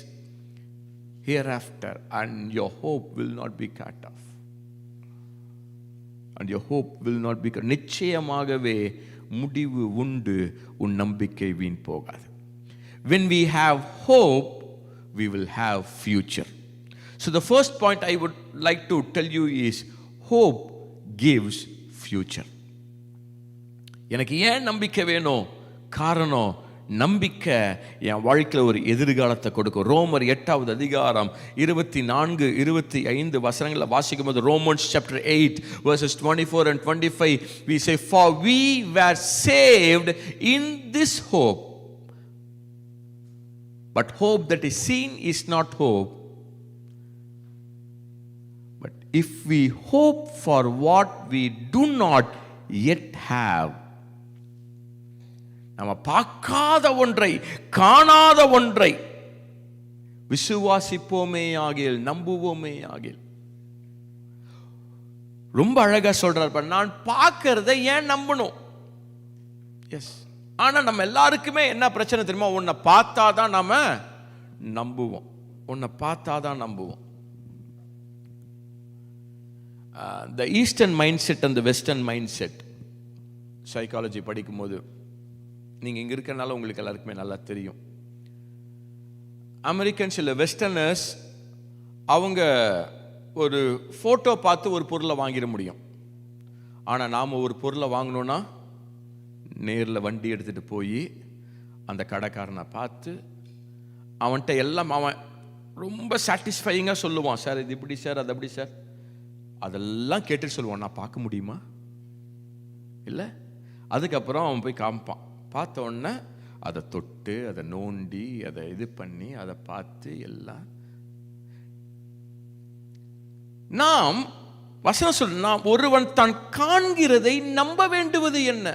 hereafter, and your hope will not be cut off, and your hope will not be cut. நிச்சயமாகவே முடிவு உண்டு, உன் நம்பிக்கை வீண் போகாது. When we have hope, we will have future. So the first point I would like to tell you is hope gives future. எனக்கு ஏன் நம்பிக்கை வேணும்? காரணம், நம்பிக்கை என் வாழ்க்கையில் ஒரு எதிர்காலத்தை கொடுக்கும். ரோமர் 8வது அதிகாரம் 24, 25 வசனங்களை வாசிக்கும் போது, Romans chapter 8 verses 24 and 25, we say, for we were saved in this hope, but hope that is seen is not hope. But if we hope for what we do not yet have, நம்ம பார்க்காத ஒன்றை, காணாத ஒன்றை விசுவாசிப்போமே ஆகில், நம்புவோமே ஆகில். ரொம்ப அழகா சொல்றார். நான் பார்க்கறதை ஏன் நம்பணும்? எஸ். ஆனா நம்ம எல்லாருக்குமே என்ன பிரச்சனை தெரியுமா? உன்னை பார்த்தாதான் நாம நம்புவோம். The eastern mindset and the western mindset, psychology படிக்கும்போது, நீங்கள் இங்கே இருக்கிறனால உங்களுக்கு எல்லாருக்குமே நல்லா தெரியும். அமெரிக்கன்ஸ் இல்லை வெஸ்டர்னர்ஸ், அவங்க ஒரு ஃபோட்டோ பார்த்து ஒரு பொருளை வாங்கிட முடியும். ஆனால் நாம் ஒரு பொருளை வாங்கணுன்னா நேரில் வண்டி எடுத்துகிட்டு போய் அந்த கடைக்காரனை பார்த்து அவன்கிட்ட எல்லாம் அவன் ரொம்ப சாட்டிஸ்ஃபையிங்காக சொல்லுவான். சார் இது இப்படி சார், அது அப்படி சார், அதெல்லாம் கேட்டுட்டு சொல்லுவான். நான் பார்க்க முடியுமா? இல்லை. அதுக்கப்புறம் அவன் போய் காமிப்பான். பார்த்த உடனே அதை தொட்டு, அதை நோண்டி, அதை இது பண்ணி, அதை பார்த்து எல்லாம். நாம் வசனம் சொல்ல, நாம் ஒருவன் தான் காண்கிறதை நம்ப வேண்டுவது என்ன?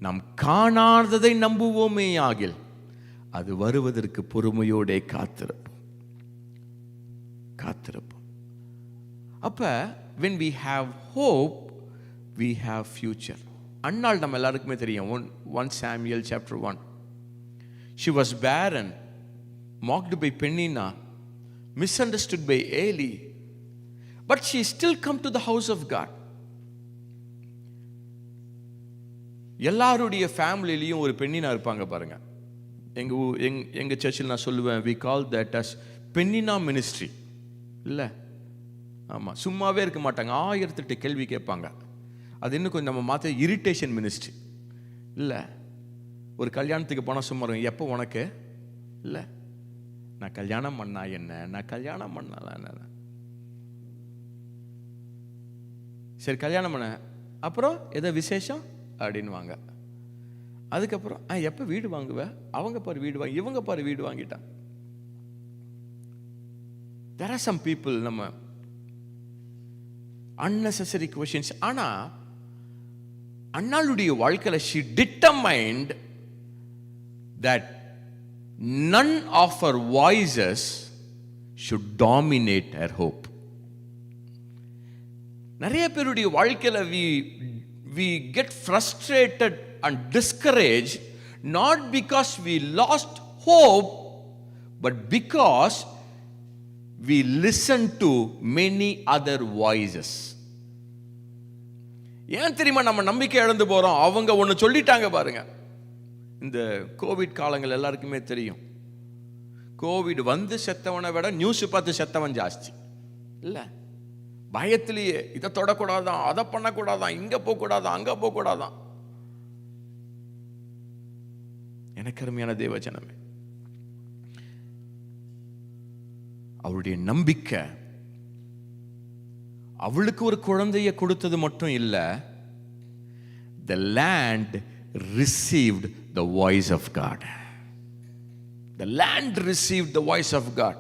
நாம் காணாததை நம்புவோமே ஆகில் அது வருவதற்கு பொறுமையோட காத்திருப்போம். அப்ப when we have hope, we have future. அன்னாள் நம்ம எல்லாருக்குமே தெரியும். 1 Samuel chapter 1. She was barren, mocked by Peninnah, misunderstood by Eli, but she still come to the house of God. எல்லாருடைய ஃபேமிலிலையும் ஒரு பெண்ணினா இருப்பாங்க பாருங்க. எங்க சர்ச்சில் நான் சொல்லுவேன், we call that as Peninnah ministry. இல்லை, ஆமாம், சும்மாவே இருக்க மாட்டாங்க, 1008 கேள்வி கேட்பாங்க. அது இன்னும் கொஞ்சம் நம்ம மாற்ற இரிட்டேஷன் மினிஸ்ட்ரி. இல்லை, ஒரு கல்யாணத்துக்கு போனால் சும்மா இருக்கும். எப்போ உனக்கு? இல்லை, நான் கல்யாணம் பண்ணா என்ன, நான் கல்யாணம் பண்ணலாம் என்ன, சரி கல்யாணம் பண்ண அப்புறம் எதோ விசேஷம் அப்படின்வாங்க. அதுக்கப்புறம் எப்போ வீடு வாங்குவ? அவங்க பாரு வீடு வாங்கி, இவங்க பாரு வீடு வாங்கிட்டான். There are some people, நம்ம unnecessary questions. ஆனா அன்னாளுடைய வாழ்க்கையில she determined that none of her voices should dominate her hope. நிறைய பேருடைய வாழ்க்கையில we we get frustrated and discouraged not because we lost hope, but because we listen to many other voices. ஏன் தெரியுமா நம்ம நம்பிக்கை இழந்து போறோம்? அவங்க ஒன்று சொல்லிட்டாங்க பாருங்க. இந்த கோவிட் காலங்கள் எல்லாருக்குமே தெரியும். கோவிட் வந்து செத்தவனை விட நியூஸ் பார்த்து செத்தவன் ஜாஸ்தி இல்லை? பயத்திலேயே இதை தொடக்கூடாதான், அதை பண்ணக்கூடாதான், இங்க போகக்கூடாதான், அங்க போகக்கூடாதான். எனக்கு அருமையான தேவஜனமே, அவருடைய நம்பிக்கை அவளுக்கு ஒரு குழந்தையை கொடுத்தது மட்டும் இல்ல, the land received the voice of God. The land received the voice of God.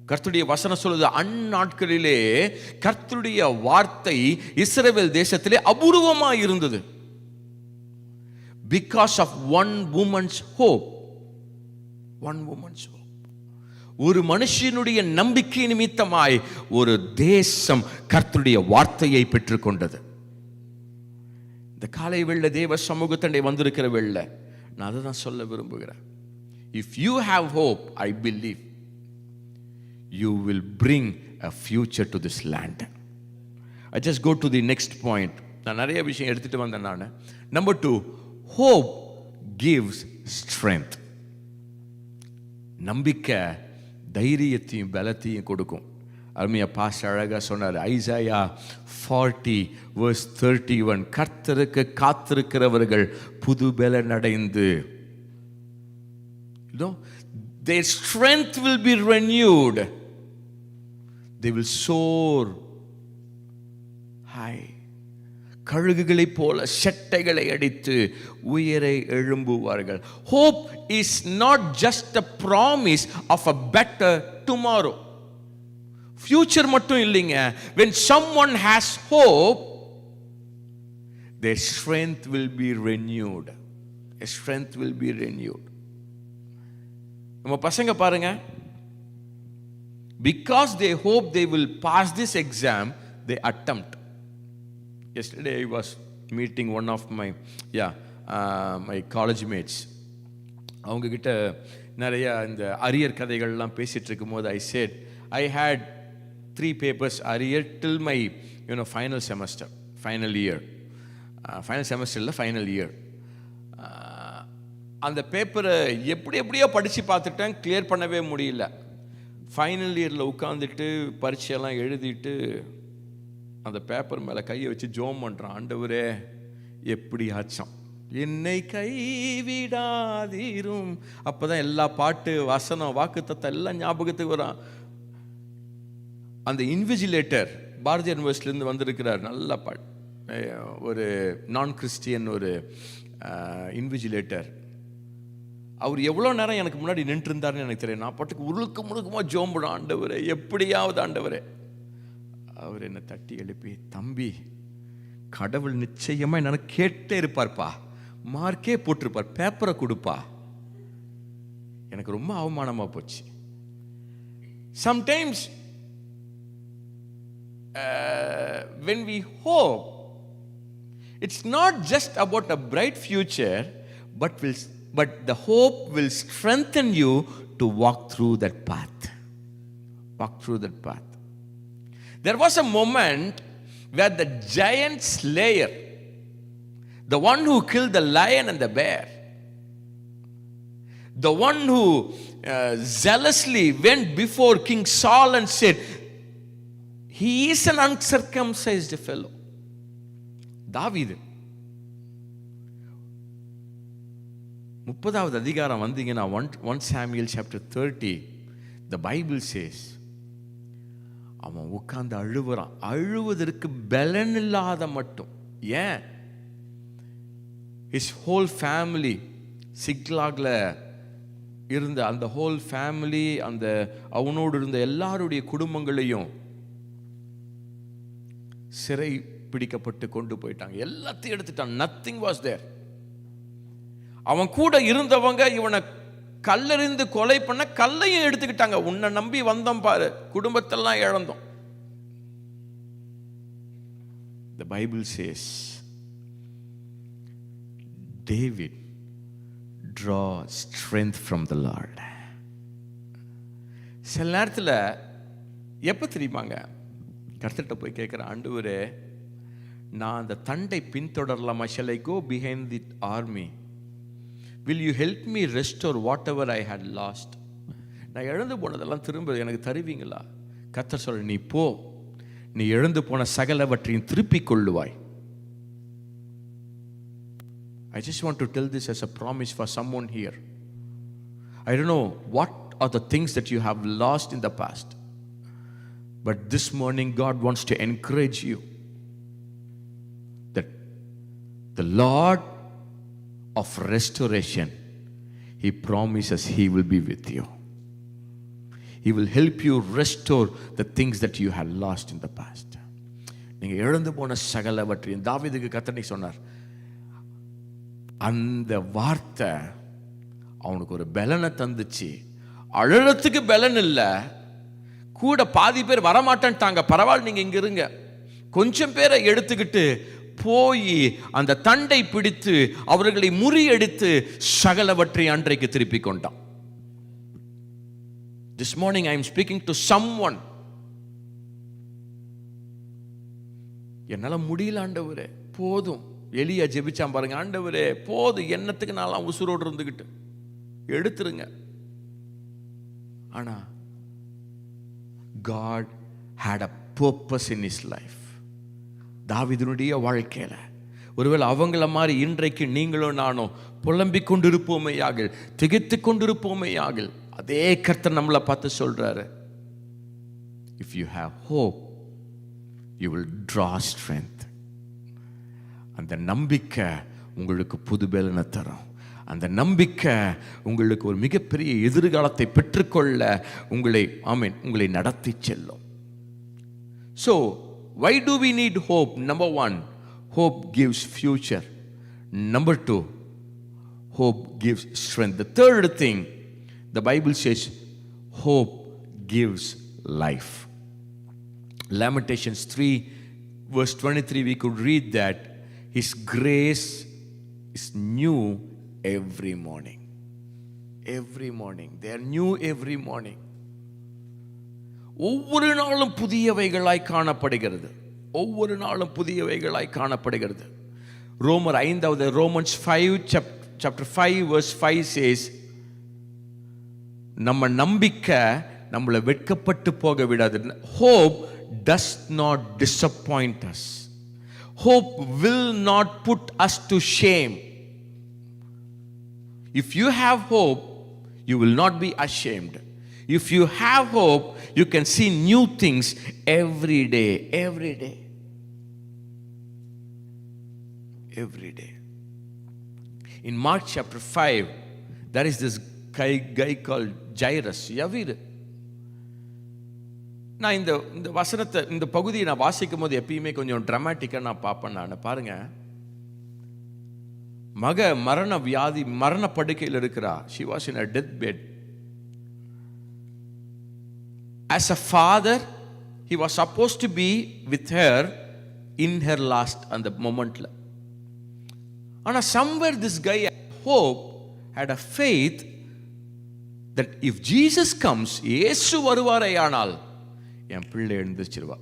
கர்த்தருடைய வசனம் சொல்லுது, அந்நாட்களிலே கர்த்தருடைய வார்த்தை இஸ்ரவேல் தேசத்திலே அபூர்வமாக இருந்தது. Because of one woman's hope. One woman's hope. ஒரு மனுஷனுடைய நம்பிக்கை நிமித்தமாய் ஒரு தேசம் கர்த்தருடைய வார்த்தையை பெற்றுக்கொண்டது. இந்த காலை வேளை தேவ சமூகத்தண்டை வந்திருக்கிற வேளை நான் அதை தான் சொல்ல விரும்புகிறேன். If you have hope, I believe you will bring a future to this land. I just go to the next point. நான் நிறைய விஷயம் எடுத்துட்டு வந்தேன் நான். Number 2, hope gives strength. நம்பிக்கை தைரியத்தையும் பலத்தையும் கொடுக்கும். அருமையா பாஸ் அழகா சொன்னார். ஐசாயா 40:31, கர்த்தருக்கு காத்திருக்கிறவர்கள் புது பலன் அடைந்து, their strength will be renewed. They will soar high. கழுகுகளைப் போல செட்டைகளை அடித்து உயரை எழும்புவார்கள். Hope is not just a promise of a better tomorrow. Future மட்டும் இல்லைங்க. When someone has hope, their strength will be renewed. Their strength will be renewed. நம்ம பசங்க பாருங்க, because they hope they will pass this exam, they attempt. Yesterday I was meeting one of my my college mates. அவங்க கிட்ட நிறைய இந்த arrear கதைகள்லாம் பேசிட்டு இருக்கும்போது I said I had 3 papers arrear till my final semester, final year. Final semester இல்லை, final year. அந்த பேப்பரை எப்படியோ படித்து பார்த்துட்டேன், கிளியர் பண்ணவே முடியல. ஃபைனல் இயரில் உட்காந்துட்டு பரீட்சையெல்லாம் எழுதிட்டு அந்த பேப்பர் மேலே கையை வச்சு ஜோம் பண்ணுறான். ஆண்டவரே எப்படி ஆச்சான், என்னை கைவிடாதீரும். அப்போ தான் எல்லா பாட்டு வசனம் வாக்குத்தத்தம் எல்லாம் ஞாபகத்துக்கு வரான். அந்த இன்விஜிலேட்டர் பாரதிய யூனிவர்சிட்டிலேருந்து வந்திருக்கிறார், நல்ல ஒரு நான் கிறிஸ்டியன் ஒரு இன்விஜிலேட்டர். அவர் எவ்வளோ நேரம் எனக்கு முன்னாடி நின்று இருந்தாருன்னு எனக்கு தெரியும். நான் பாட்டுக்கு முழுக்கமாக ஜோம்பிடும், ஆண்டவரே எப்படியாவது ஆண்டவரே. அவர் என்னை தட்டி எழுப்பி, தம்பி கடவுள் நிச்சயமாக என்ன கேட்டே இருப்பார்ப்பா, மார்க்கே போட்டிருப்பார், பேப்பரை கொடுப்பா. எனக்கு ரொம்ப அவமானமாக போச்சு. Sometimes when we hope, it's not just about a bright future, but the hope will strengthen you to walk through that path. Walk through that path. There was a moment where the giant slayer, the one who killed the lion and the bear, the one who zealously went before King Saul and said, he is an uncircumcised fellow. தாவீது 30வது அதிகாரம் வந்தீங்கன்னா 1 Samuel chapter 30, the Bible says, அவன் உட்கார்ந்து அழுவுறான். அழுவதற்கு பலன் இல்லாத மட்டும். ஏன்? his whole family சிக்லாக்ல இருந்த அந்த ஹோல் ஃபேமிலி, அந்த அவனோடு இருந்த எல்லாருடைய குடும்பங்களையும் சிறை பிடிக்கப்பட்டு கொண்டு போயிட்டாங்க. எல்லாத்தையும் எடுத்துட்டான். Nothing was there. அவன் கூட இருந்தவங்க இவனை கல்லெறிந்து கொலை பண்ண கல்லையும் எடுத்துக்கிட்டாங்க. உன்னை நம்பி வந்தோம் பாரு, குடும்பத்தெல்லாம் இழந்தோம். The Bible says David draw strength from the Lord. சில நேரத்தில் எப்போ தெரியுமாங்க கர்த்தர்கிட்ட போய் கேட்குற, ஆண்டவரே நான் அந்த தண்டை பின்தொடரலாமா? shall I go behind the army? will you help me restore whatever I had lost? நான் இழந்து போனதெல்லாம் திரும்ப எனக்கு தருவீங்களா? கர்த்தர் சொல்ற, நீ போ, நீ இழந்து போன சகலவற்றையும் திருப்பிக் கொள்ளுவாய். I just want to tell this as a promise for someone here. I don't know what are the things that you have lost in the past, but this morning God wants to encourage you that the Lord of restoration, He promises He will be with you. He will help you restore the things that you had lost in the past. நீங்க இழந்து போன சகலவற்றையும் தாவீதுக்கு கர்த்தர் சொன்னார். அந்த வார்த்தை அவனுக்கு ஒரு பலனை தந்துச்சு. அழறதுக்கு பலன் இல்லை, கூட பாதி பேர் வரமாட்டேன்ட்டாங்க. பரவாயில்ல, நீங்க இங்க இருங்க. கொஞ்சம் பேரை எடுத்துக்கிட்டு போய் அந்த தண்டை பிடித்து அவர்களை முறியடித்து சகலவற்றை அன்றைக்கு திருப்பி கொண்டான். This morning I am speaking to someone. என்னால முடியல ஆண்டவரே, போதும். எலியா ஜெபிச்சான் பாருங்க, ஆண்டவரே போதும், என்னத்துக்கு நான் உசுரோடு இருந்துகிட்டு எடுத்துருங்க. ஆனா God had a purpose in his life. தாவீதுனுடைய வாழ்க்கையில ஒருவேளை அவங்கள மாதிரி இன்றைக்கு நீங்களும் நானும் புலம்பிக் கொண்டிருப்போமேயாகில், திகைத்து கொண்டிருப்போமேயாகில், அதே கர்த்தர் நம்மளை பார்த்து சொல்றாரு, if you have hope you will draw strength. அந்த நம்பிக்கை உங்களுக்கு புது பலனை தரும். அந்த நம்பிக்கை உங்களுக்கு ஒரு மிகப்பெரிய எதிர்காலத்தை பெற்றுக்கொள்ள உங்களை நடத்தி செல்லும். So why do we need hope? Number one, hope gives future. Number two, hope gives strength. The third thing, the Bible says hope gives life. Lamentations 3 verse 23, we could read that His grace is new every morning. Every morning. They are new every morning. ஒவ்வொரு நாளும் புதியவைகளாய் காணப்படுகிறது. ஒவ்வொரு நாளும் புதியவைகளாய் காணப்படுகிறது. ரோமர் 5வது Romans 5 chapter 5 verse 5 says, நம்ம நம்பிக்கை நம்மளை வெட்கப்பட்டு போக விடாது. Hope does not disappoint us. Hope will not put us to shame. If you have hope, you will not be ashamed. If you have hope, you can see new things every day, every day. Every day. In Mark chapter 5, there is this guy called Jairus. Yavir. நான் இந்த வசனத்தை, இந்த பகுதியை நான் வாசிக்கும் போது எப்பயுமே கொஞ்சம் டிராமாட்டிக்காக நான் பார்ப்பேன். நான் பாருங்க, மக மரண படுக்கையில் இருக்கிறா. She was in a deathbed. As a father, he was supposed to be with her in her last அந்த மொமெண்ட்ல. ஆனா somewhere this guy had hope, had a faith that if Jesus comes, இயேசு வருவாரேயானால் என் பிள்ளை எழுந்திருச்சிருவா.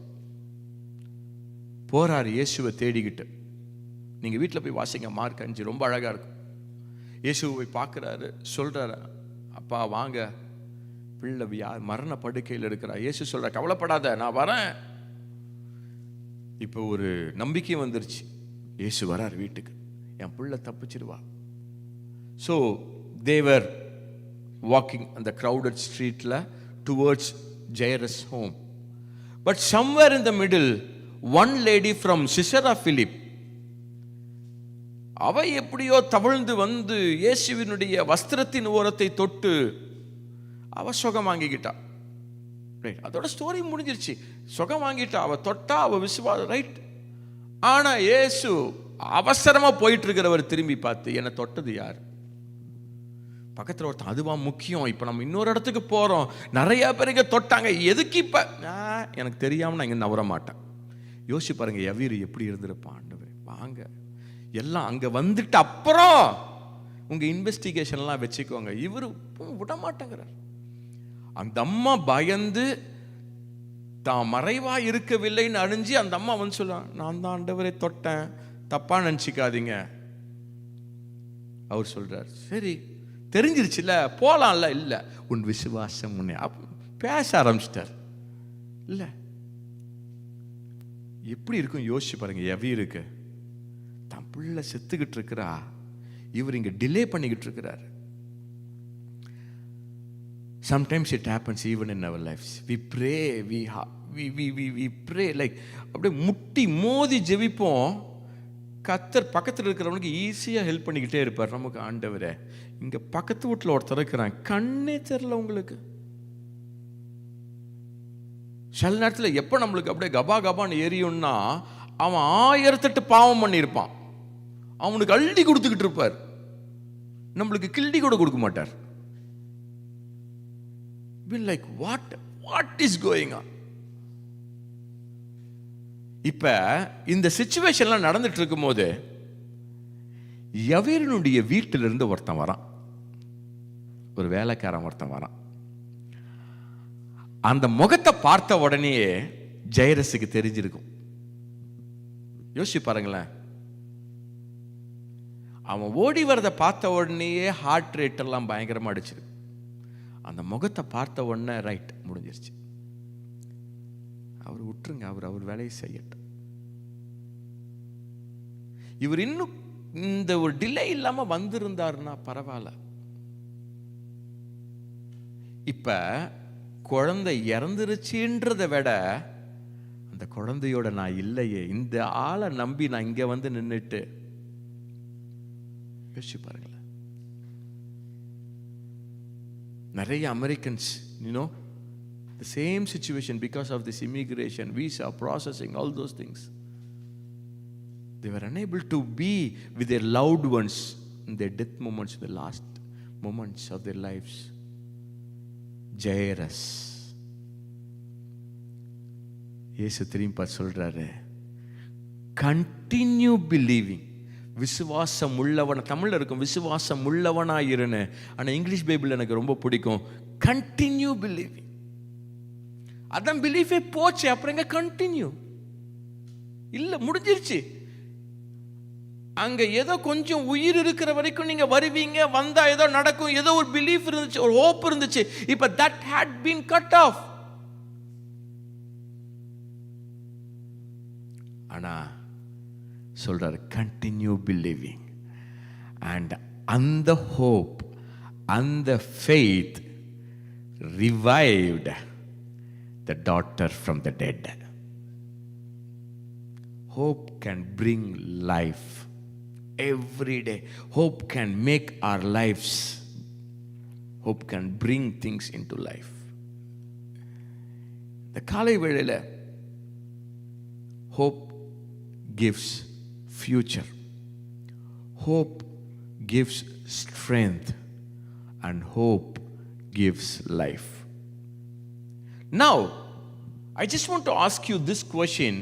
போறாரு இயேசுவை தேடிக்கிட்டு. நீங்க வீட்டில் போய் வாசிங்க, மார்க் 5, ரொம்ப அழகா இருக்கும். இயேசுவை போய் பார்க்குறாரு, சொல்றாரு, அப்பா வாங்க, பிள்ளை மரண படுக்கையில் இருக்கிறா. இயேசு சொல்ற, கவலைப்படாத, நான் வரேன். இப்போ ஒரு நம்பிக்கை வந்துருச்சு. இயேசு வரார் வீட்டுக்கு, என் பிள்ளை தப்பிச்சிருவா. So they were walking on the crowded streetல towards Jairus' home. But somewhere in the middle, one lady from Caesarea Philippi, அவ எப்படியோ தவழ்ந்து வந்து இயேசுவினுடைய வஸ்திரத்தின் ஓரத்தை தொட்டு அவ சுகம் வாங்கிக்கிட்டா. அதோட ஸ்டோரி முடிஞ்சிருச்சு. சுகம் வாங்கிட்டா, அவ தொட்டா, அவ விசுவாசம், ரைட். ஆனா இயேசு அவசரமா போயிட்டு இருக்கிறவர் திரும்பி பார்த்து, என்னை தொட்டது யார்? பக்கத்தில் ஒருத்தன், அதுவா முக்கியம், இப்போ நம்ம இன்னொரு இடத்துக்கு போகிறோம், நிறைய பேருக்கு தொட்டாங்க, எதுக்கு இப்போ? எனக்கு தெரியாமல் நான் இங்கே நவர மாட்டேன். யோசிச்சு பாருங்க, யவீர் எப்படி இருந்திருப்பான். ஆண்டவரே வாங்க, எல்லாம் அங்கே வந்துட்டு அப்புறம் உங்கள் இன்வெஸ்டிகேஷன்லாம் வச்சுக்கோங்க. இவர் விட மாட்டேங்கிறார். அந்த அம்மா பயந்து தான் மறைவா இருக்கவில்லைன்னு அறிஞ்சு அந்த அம்மா வந்து சொல்லலாம், நான் தான் ஆண்டவரை தொட்டேன், தப்பா நினச்சிக்காதீங்க. அவர் சொல்றார், சரி தெரிஞ்சிருச்சுல போலாம்ல. இல்லை, உன் விசுவாசம் உன்னை பேச ஆரம்பிச்சிட்டார். இல்லை எப்படி இருக்கும் யோசிச்சு பாருங்க. எவி இருக்கு, தன் பிள்ளை செத்துக்கிட்டு இருக்கிறா, இவர் இங்க டிலே பண்ணிக்கிட்டு இருக்கிறார். Sometimes it happens even in our lives. We pray, we pray like அப்படியே முட்டி மோதி ஜெபிப்போம். கர்த்தர் பக்கத்தில் இருக்கிறவனுக்கு ஈஸியாக ஹெல்ப் பண்ணிக்கிட்டே இருப்பார். நமக்கு ஆண்டவரே, இங்கே பக்கத்து வீட்டில் ஒருத்தர் இருக்கிறான், கண்ணே தெரியல உங்களுக்கு. சில நேரத்தில் எப்போ நம்மளுக்கு அப்படியே கபா கபான்னு எரியும்னா, அவன் 1008 பாவம் பண்ணியிருப்பான், அவனுக்கு அள்ளி கொடுத்துக்கிட்டு இருப்பார், நம்மளுக்கு கிள்ளி கூட கொடுக்க மாட்டார். Like what is going on? இப்ப இந்த சிச்சுவேஷன்லாம் நடந்துட்டு இருக்கும் போது யவீரனுடைய வீட்டிலிருந்து ஒருத்தன் வரான், ஒரு வேலைக்காரன் ஒருத்தன் வரான். அந்த முகத்தை பார்த்த உடனே ஜெயரஸுக்கு தெரிஞ்சிருக்கும். யோசிச்சு பாருங்களேன், அவன் ஓடி வரதை பார்த்த உடனேயே ஹார்ட் ரேட் எல்லாம் பயங்கரமா அடிச்சிருக்கு. அந்த முகத்தை பார்த்த உடனே ரைட் முடிஞ்சிருச்சு, அவர் விட்டுருங்க, அவர் வேலையை செய்யட்டும். இவர் இன்னும் இந்த ஒரு டிலே இல்லாம வந்திருந்தாருன்னா பரவாயில்ல. இப்ப குழந்தை இறந்துருச்சுன்றதை விட அந்த குழந்தையோட நான் இல்லையே, இந்த ஆளை நம்பி நான் இங்க வந்து நின்றுட்டு, யோசிச்சு பாருங்களேன். நிறைய Americans, the same situation because of this immigration, visa processing, all those things, they were unable to be with their loved ones in their death moments, the last moments of their lives. Jairus, இயேசு திரும்பி சொல்றாரு, continue believing. விசுவாசம் உள்ளவன, தமிழ்ல இருக்கும் விசுவாசம் உள்ளவனாயிருன்னு, ஆனா English Bible எனக்கு ரொம்ப பிடிக்கும், கண்டினியூ பிலீவிங். அதான் பிலீஃபே போச்சு, அப்புறம் கண்டினியூ இல்ல, முடிஞ்சிருச்சு. அங்க ஏதோ கொஞ்சம் உயிர் இருக்கிற வரைக்கும் நீங்க வருவீங்க, வந்தா ஏதோ நடக்கும், ஏதோ ஒரு பிலீஃப் இருந்துச்சு, ஒரு ஹோப் இருந்துச்சு. இப்ப that had been cut off. ஆனா சொல்றாரு, கண்டினியூ பிலீவிங். அண்ட் அந்த ஹோப், அந்த faith revived the daughter from the dead. Hope can bring life every day. Hope can make our lives. Hope can bring things into life. The காலை வேளையில hope gives future. Hope gives strength, and hope gives life. Now, I just want to ask you this question.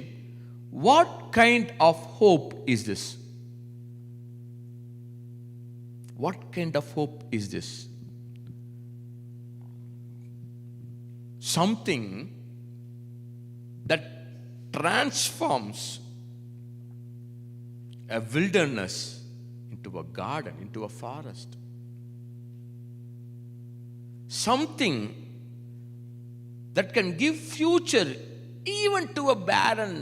What kind of hope is this? What kind of hope is this? Something that transforms a wilderness into a garden, into a forest. Something that can give future even to a barren,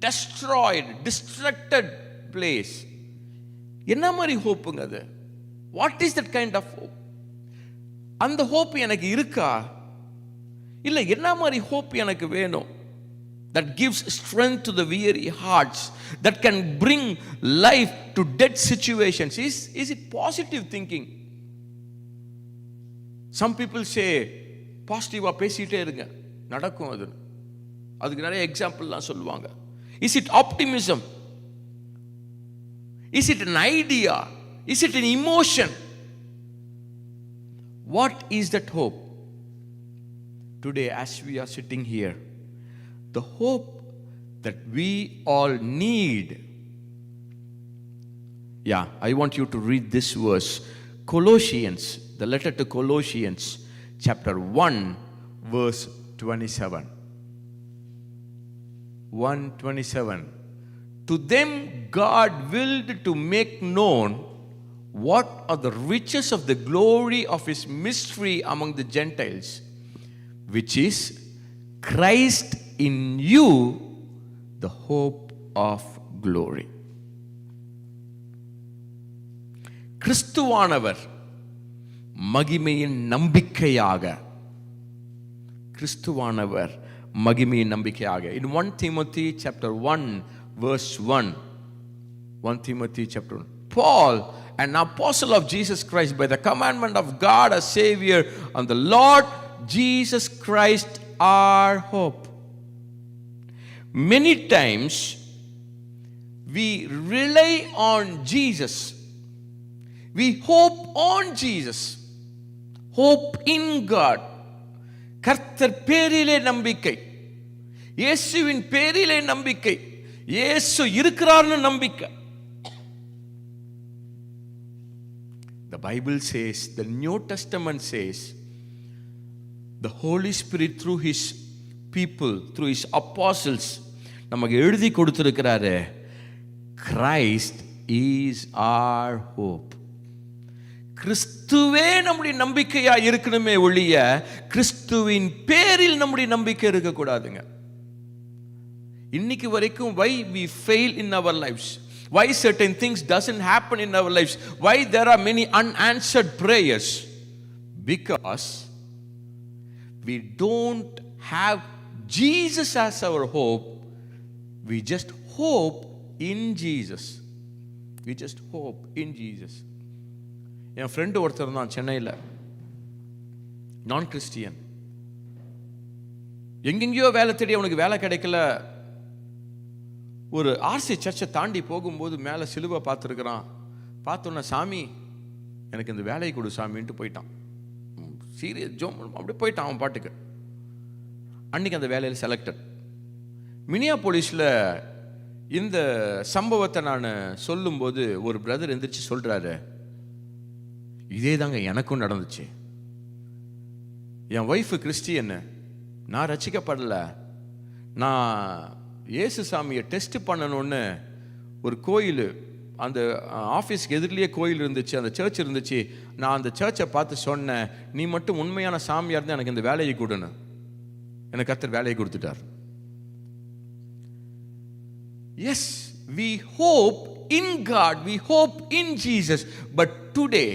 destroyed, distracted place. என்ன மாதிரி ஹோப்புங்க அது? What is that kind of hope? அந்த hope எனக்கு இருக்கா? இல்ல என்ன மாதிரி hope எனக்கு வேணும்? That gives strength to the weary hearts, that can bring life to dead situations. Is it positive thinking? Some people say, பாசிட்டிவா பேசிட்டே இருங்க, நடக்கும் அது. அதுக்கு நிறைய எக்ஸாம்பிள்லாம் சொல்லுவாங்க. Is it optimism? Is it an idea? Is it an emotion? What is that hope? Today, as we are sitting here, the hope that we all need Yeah, I want you to read this verse. Colossians, the letter to Colossians, chapter 1, verse 27. 1:27. To them God willed to make known what are the riches of the glory of his mystery among the Gentiles, which is Christ in you, the hope of glory. கிறிஸ்துவானவர் மகிமையின் நம்பிக்கையாக, கிறிஸ்துவானவர் மகிமையின் நம்பிக்கையாக. In 1 Timothy chapter 1 verse 1, 1 Timothy chapter 1, Paul, an apostle of Jesus Christ by the commandment of God our Savior and the Lord Jesus Christ our hope. Many times we rely on Jesus. We hope on Jesus. Hope in God. கர்த்தர் பேரிலே நம்பிக்கை, இயேசுவின் பேரிலே நம்பிக்கை, இயேசு இருக்கிறார்னு நம்பிக்கை. The Bible says, the New Testament says, the Holy Spirit through his people, through his apostles நமக்கு எழுதி கொடுத்திருக்கிறாரு, Christ is our hope. கிறிஸ்துவே நம்முடைய நம்பிக்கையா இருக்கணுமே ஒழிய கிறிஸ்துவின் பேரில் நம்முடைய நம்பிக்கை இருக்க கூடாதுங்க. இன்னைக்கு வரைக்கும் why we fail in our lives, why certain things doesn't happen in our lives, why there are many unanswered prayers, because we don't have Jesus as our hope. We just hope in Jesus. We just hope in Jesus. N friend ஒருத்தர் தான் சென்னையில், நான் Christian. எங்கெங்கேயோ வேலை தேடி அவனுக்கு வேலை கிடைக்கல. ஒரு ஆர்சி சர்ச்சை தாண்டி போகும்போது மேலே சிலுவை பார்த்துருக்குறான். பார்த்தோன்னே, சாமி எனக்கு இந்த வேலையை கொடு சாமின்ட்டு போயிட்டான். சீரியஸ் ஜோம் அப்படியே போயிட்டான் அவன் பாட்டுக்கு. அன்றைக்கி அந்த வேலையில் செலக்டட். மினியாபோலிஸில் இந்த சம்பவத்தை நான் சொல்லும்போது ஒரு பிரதர் எந்திரிச்சு சொல்கிறாரு, இதே தாங்க எனக்கும் நடந்துச்சு. என் ஒய்ஃபு கிறிஸ்டியன்னு, நான் ரசிக்கப்படலை. நான் இயேசு சாமியை டெஸ்ட் பண்ணணும்னு ஒரு கோயில், அந்த ஆஃபீஸ்க்கு எதிரிலேயே கோயில் இருந்துச்சு, அந்த சர்ச் இருந்துச்சு. நான் அந்த சர்ச்சை பார்த்து சொன்னேன், நீ மட்டும் உண்மையான சாமியாக இருந்தால் எனக்கு இந்த வேலையை கொடுன்னு. எனக்கு கர்த்தர் வேலையை கொடுத்துட்டார். Yes, we hope in God, we hope in Jesus, but today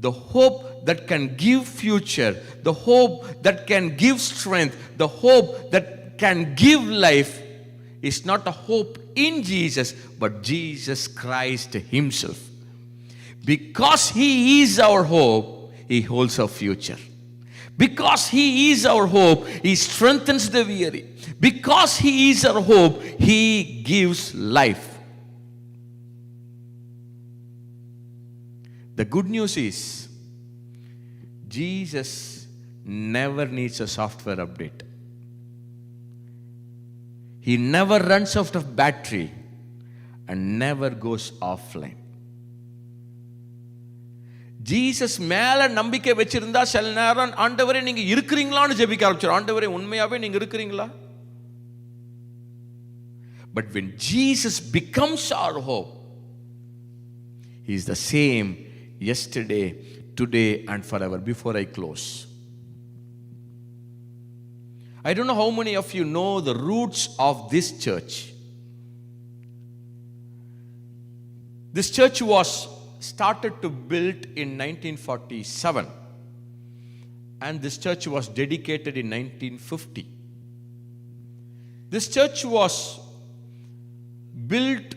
the hope that can give future, the hope that can give strength, the hope that can give life is not a hope in Jesus, but Jesus Christ himself. Because he is our hope, he holds our future. Because he is our hope, he strengthens the weary. Because he is our hope, he gives life. The good news is, Jesus never needs a software update. He never runs out of battery and never goes offline. Jesus மேல நம்பிக்கை வச்சிருந்தா சில நேரம், ஆண்டவரே நீங்க இருக்கிறீங்களான்னு ஜெபிக்க ஆரம்பிச்சிடும். ஆண்டவரே உண்மையாவே நீங்க இருக்கிறீங்களா? But when Jesus becomes our hope, he is the same yesterday, today and forever. Before I close, I don't know how many of you know the roots of this church. This church was started to build in 1947 and this church was dedicated in 1950. This church was built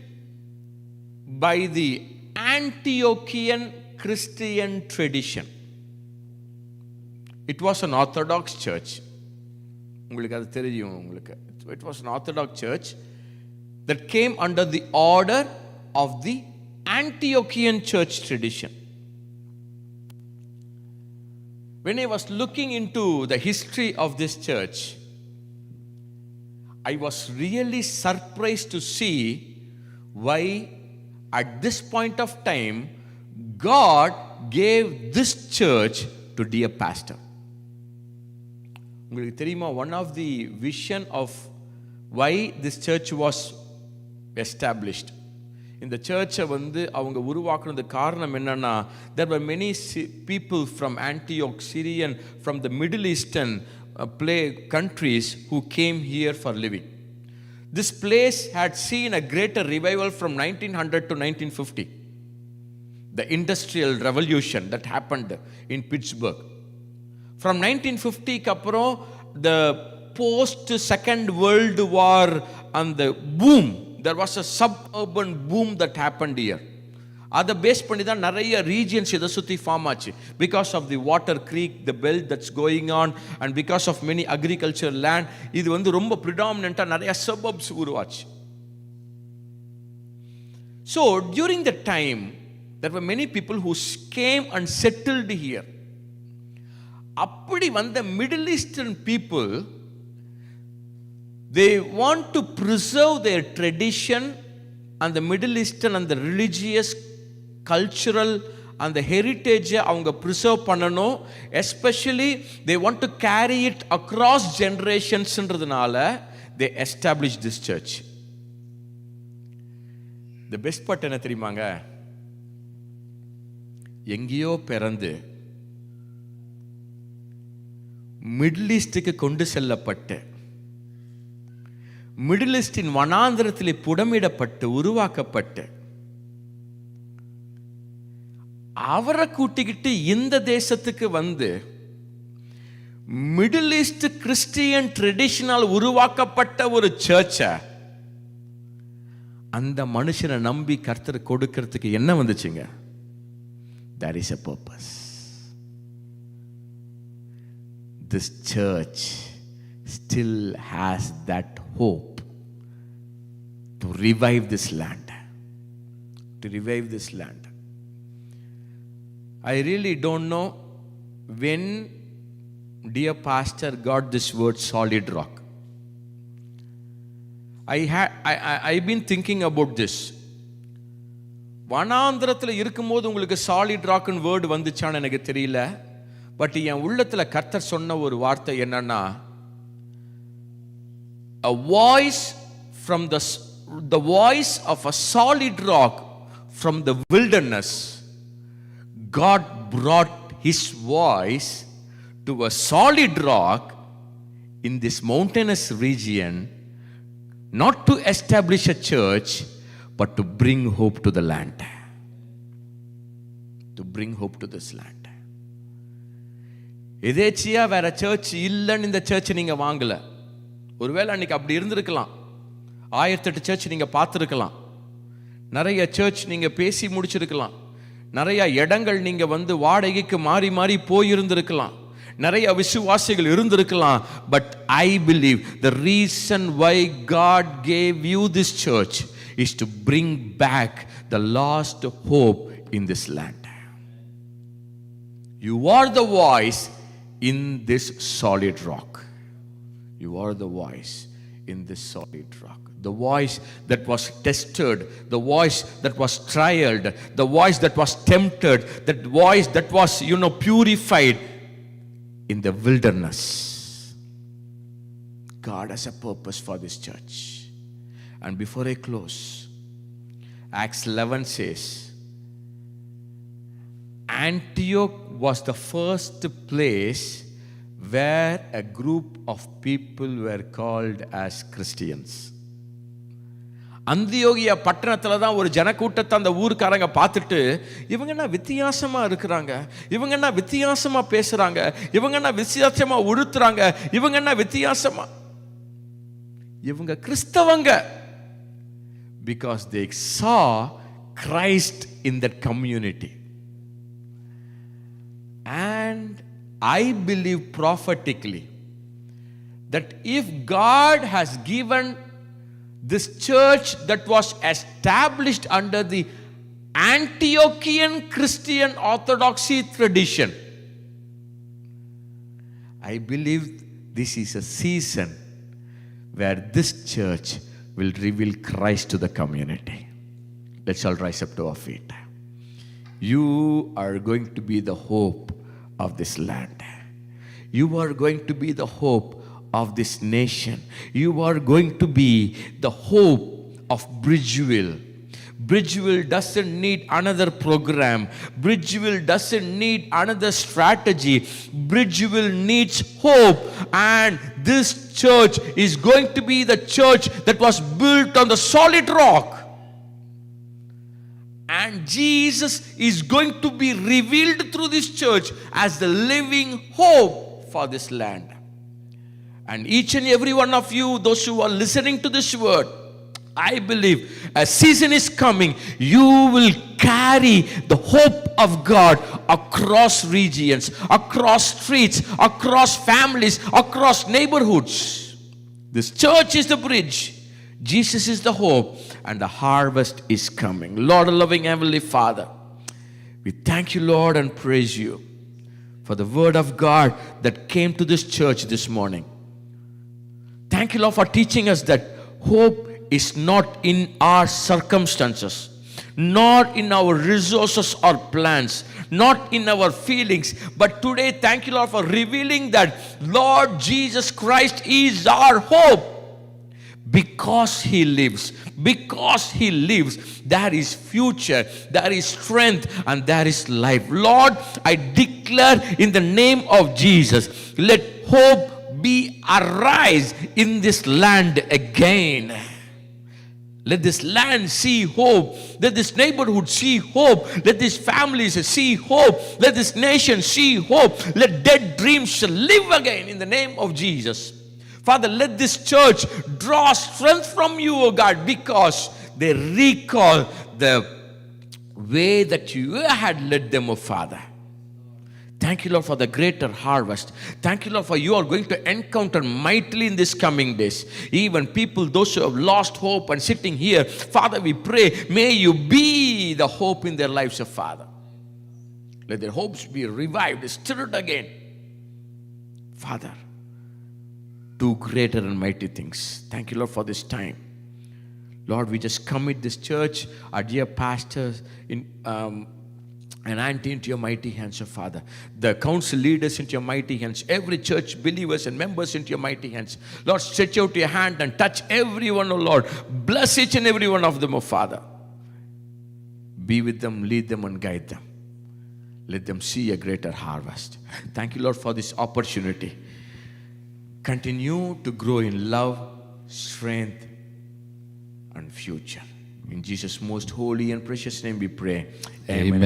by the Antiochian Christian tradition. It was an Orthodox church. உங்களுக்கு அது தெரியும் உங்களுக்கு. It was an Orthodox church that came under the order of the Antiochian church tradition. When I was looking into the history of this church, I was really surprised to see why at this point of time, God gave this church to dear pastor. உங்களுக்கு தெரியுமா, one of the vision of why this church was established, இந்த சர்ச்சை அவங்க உருவாக்குனது காரணம் என்னன்னா, there were many people from Antioch, Syrian, from the Middle Eastern countries who came here for living. This place had seen a greater revival from 1900 to 1950. The industrial revolution that happened in Pittsburgh. From 1950 kapro, the post Second World War and the boom, there was a suburban boom that happened here. அதை base பண்ணி தான் நிறைய regions இதை சுற்றி form ஆச்சு. Because of the water creek, the belt that's going on, and because of many agriculture land, இது ரொம்ப ப்ரிடாமினண்ட்டாக நிறைய சபப்ஸ் உருவாச்சு. So during the time there were many people who came and settled here. அப்படி வந்த middle eastern people, they want to preserve their tradition and the Middle Eastern and the religious, cultural and the heritage அவங்க preserve பண்ணணும். Especially they want to carry it across generations ன்றதுனால they established this church. The best part என்ன தெரியுமாங்க, எங்கேயோ பிறந்து middle ஈஸ்டுக்கு கொண்டு செல்லப்பட்டு middle ஈஸ்டின் வனாந்திரத்தில் புடமிடப்பட்டு உருவாக்கப்பட்டு அவரை கூட்டிக்கிட்டு இந்த தேசத்துக்கு மிடில் ஈஸ்ட் கிறிஸ்டியன் ட்ரெடிஷனல் உருவாக்கப்பட்ட ஒரு சர்ச்சை அந்த மனுஷனை நம்பி கர்த்தர் கொடுக்கிறதுக்கு என்ன வந்துச்சுங்க? There is a purpose. This church still has that hope to revive this land. To revive this land. I really don't know when dear pastor got this word solid rock. I've been thinking about this. வனாந்திரத்தில் இருக்கும்போது உங்களுக்கு solid ராக்னு word வந்துச்சான்னு எனக்கு தெரியல. But என் உள்ளத்தில் கர்த்தர் சொன்ன ஒரு வார்த்தை என்னன்னா, a voice from the voice of a solid rock from the wilderness, God brought his voice to a solid rock in this mountainous region, not to establish a church but to bring hope to the land. To bring hope to this land. எதேச்சியா வேற search இல்லைன்னு இந்த search நீங்க வாங்கல. ஒருவேளை அன்னைக்கு அப்படி இருந்திருக்கலாம். 1008 search நீங்க பார்த்துருக்கலாம். நிறைய சர்ச் நீங்க பேசி முடிச்சிருக்கலாம். நிறைய இடங்கள் நீங்க வாடகைக்கு மாறி மாறி போயிருந்திருக்கலாம். நிறைய விசுவாசிகள் இருந்திருக்கலாம். But I believe the reason why God gave you this church is to bring back the lost hope in this land. You are the voice in this solid rock. You are the voice in this solid rock. The voice that was tested, the voice that was trialed, the voice that was tempted, that voice that was, purified in the wilderness. God has a purpose for this church. And before I close, Acts 11 says, Antioch was the first place where a group of people were called as Christians. அந்தியோகியா பட்டணத்துல தான் ஒரு ஜனக்கூட்டத்தை அந்த ஊர்க்காரங்க பார்த்துட்டு, இவங்க என்ன வித்தியாசமா இருக்கிறாங்க, இவங்க என்ன வித்தியாசமா பேசுறாங்க, இவங்க என்ன வித்தியாசமா உடுத்துறாங்க, இவங்க என்ன வித்தியாசமா, இவங்க கிறிஸ்தவங்க. Because they saw Christ in that community. And I believe prophetically that if God has given this church that was established under the Antiochian Christian Orthodoxy tradition, I believe this is a season where this church will reveal Christ to the community. Let's all rise up to our feet. You are going to be the hope of this land. You are going to be the hope of this nation. You are going to be the hope of Bridgeville. Bridgeville doesn't need another program. Bridgeville doesn't need another strategy. Bridgeville needs hope. And this church is going to be the church that was built on the solid rock. And Jesus is going to be revealed through this church as the living hope for this land. And each and every one of you, those who are listening to this word, I believe a season is coming. You will carry the hope of God across regions, across streets, across families, across neighborhoods. This church is the bridge. Jesus is the hope, and the harvest is coming. Lord, loving Heavenly Father, we thank you, Lord, and praise you for the word of God that came to this church this morning. Thank you, Lord, for teaching us that hope is not in our circumstances, not in our resources or plans, not in our feelings. But today, thank you, Lord, for revealing that Lord Jesus Christ is our hope. Because He lives, there is future, there is strength, and there is life. Lord, I declare in the name of Jesus, let hope be arise in this land again. Let this land see hope. Let this neighborhood see hope. Let these families see hope. Let this nation see hope. Let dead dreams live again in the name of Jesus. Father, let this church draw strength from you, O God, because they recall the way that you had led them, O Father. Thank you, Lord, for the greater harvest. Thank you, Lord, for you are going to encounter mightily in these coming days. Even people, those who have lost hope and sitting here, Father, we pray, may you be the hope in their lives, O Father. Let their hopes be revived, stirred again. Father, do greater and mighty things. Thank you, Lord, for this time. Lord, we just commit this church, our dear pastors, and auntie into your mighty hands, O Father. The council leaders into your mighty hands. Every church believers and members into your mighty hands. Lord, stretch out your hand and touch everyone, O Lord. Bless each and every one of them, O Father. Be with them, lead them, and guide them. Let them see a greater harvest. Thank you, Lord, for this opportunity. Continue to grow in love, strength, and future. In Jesus' most holy and precious name we pray. Amen.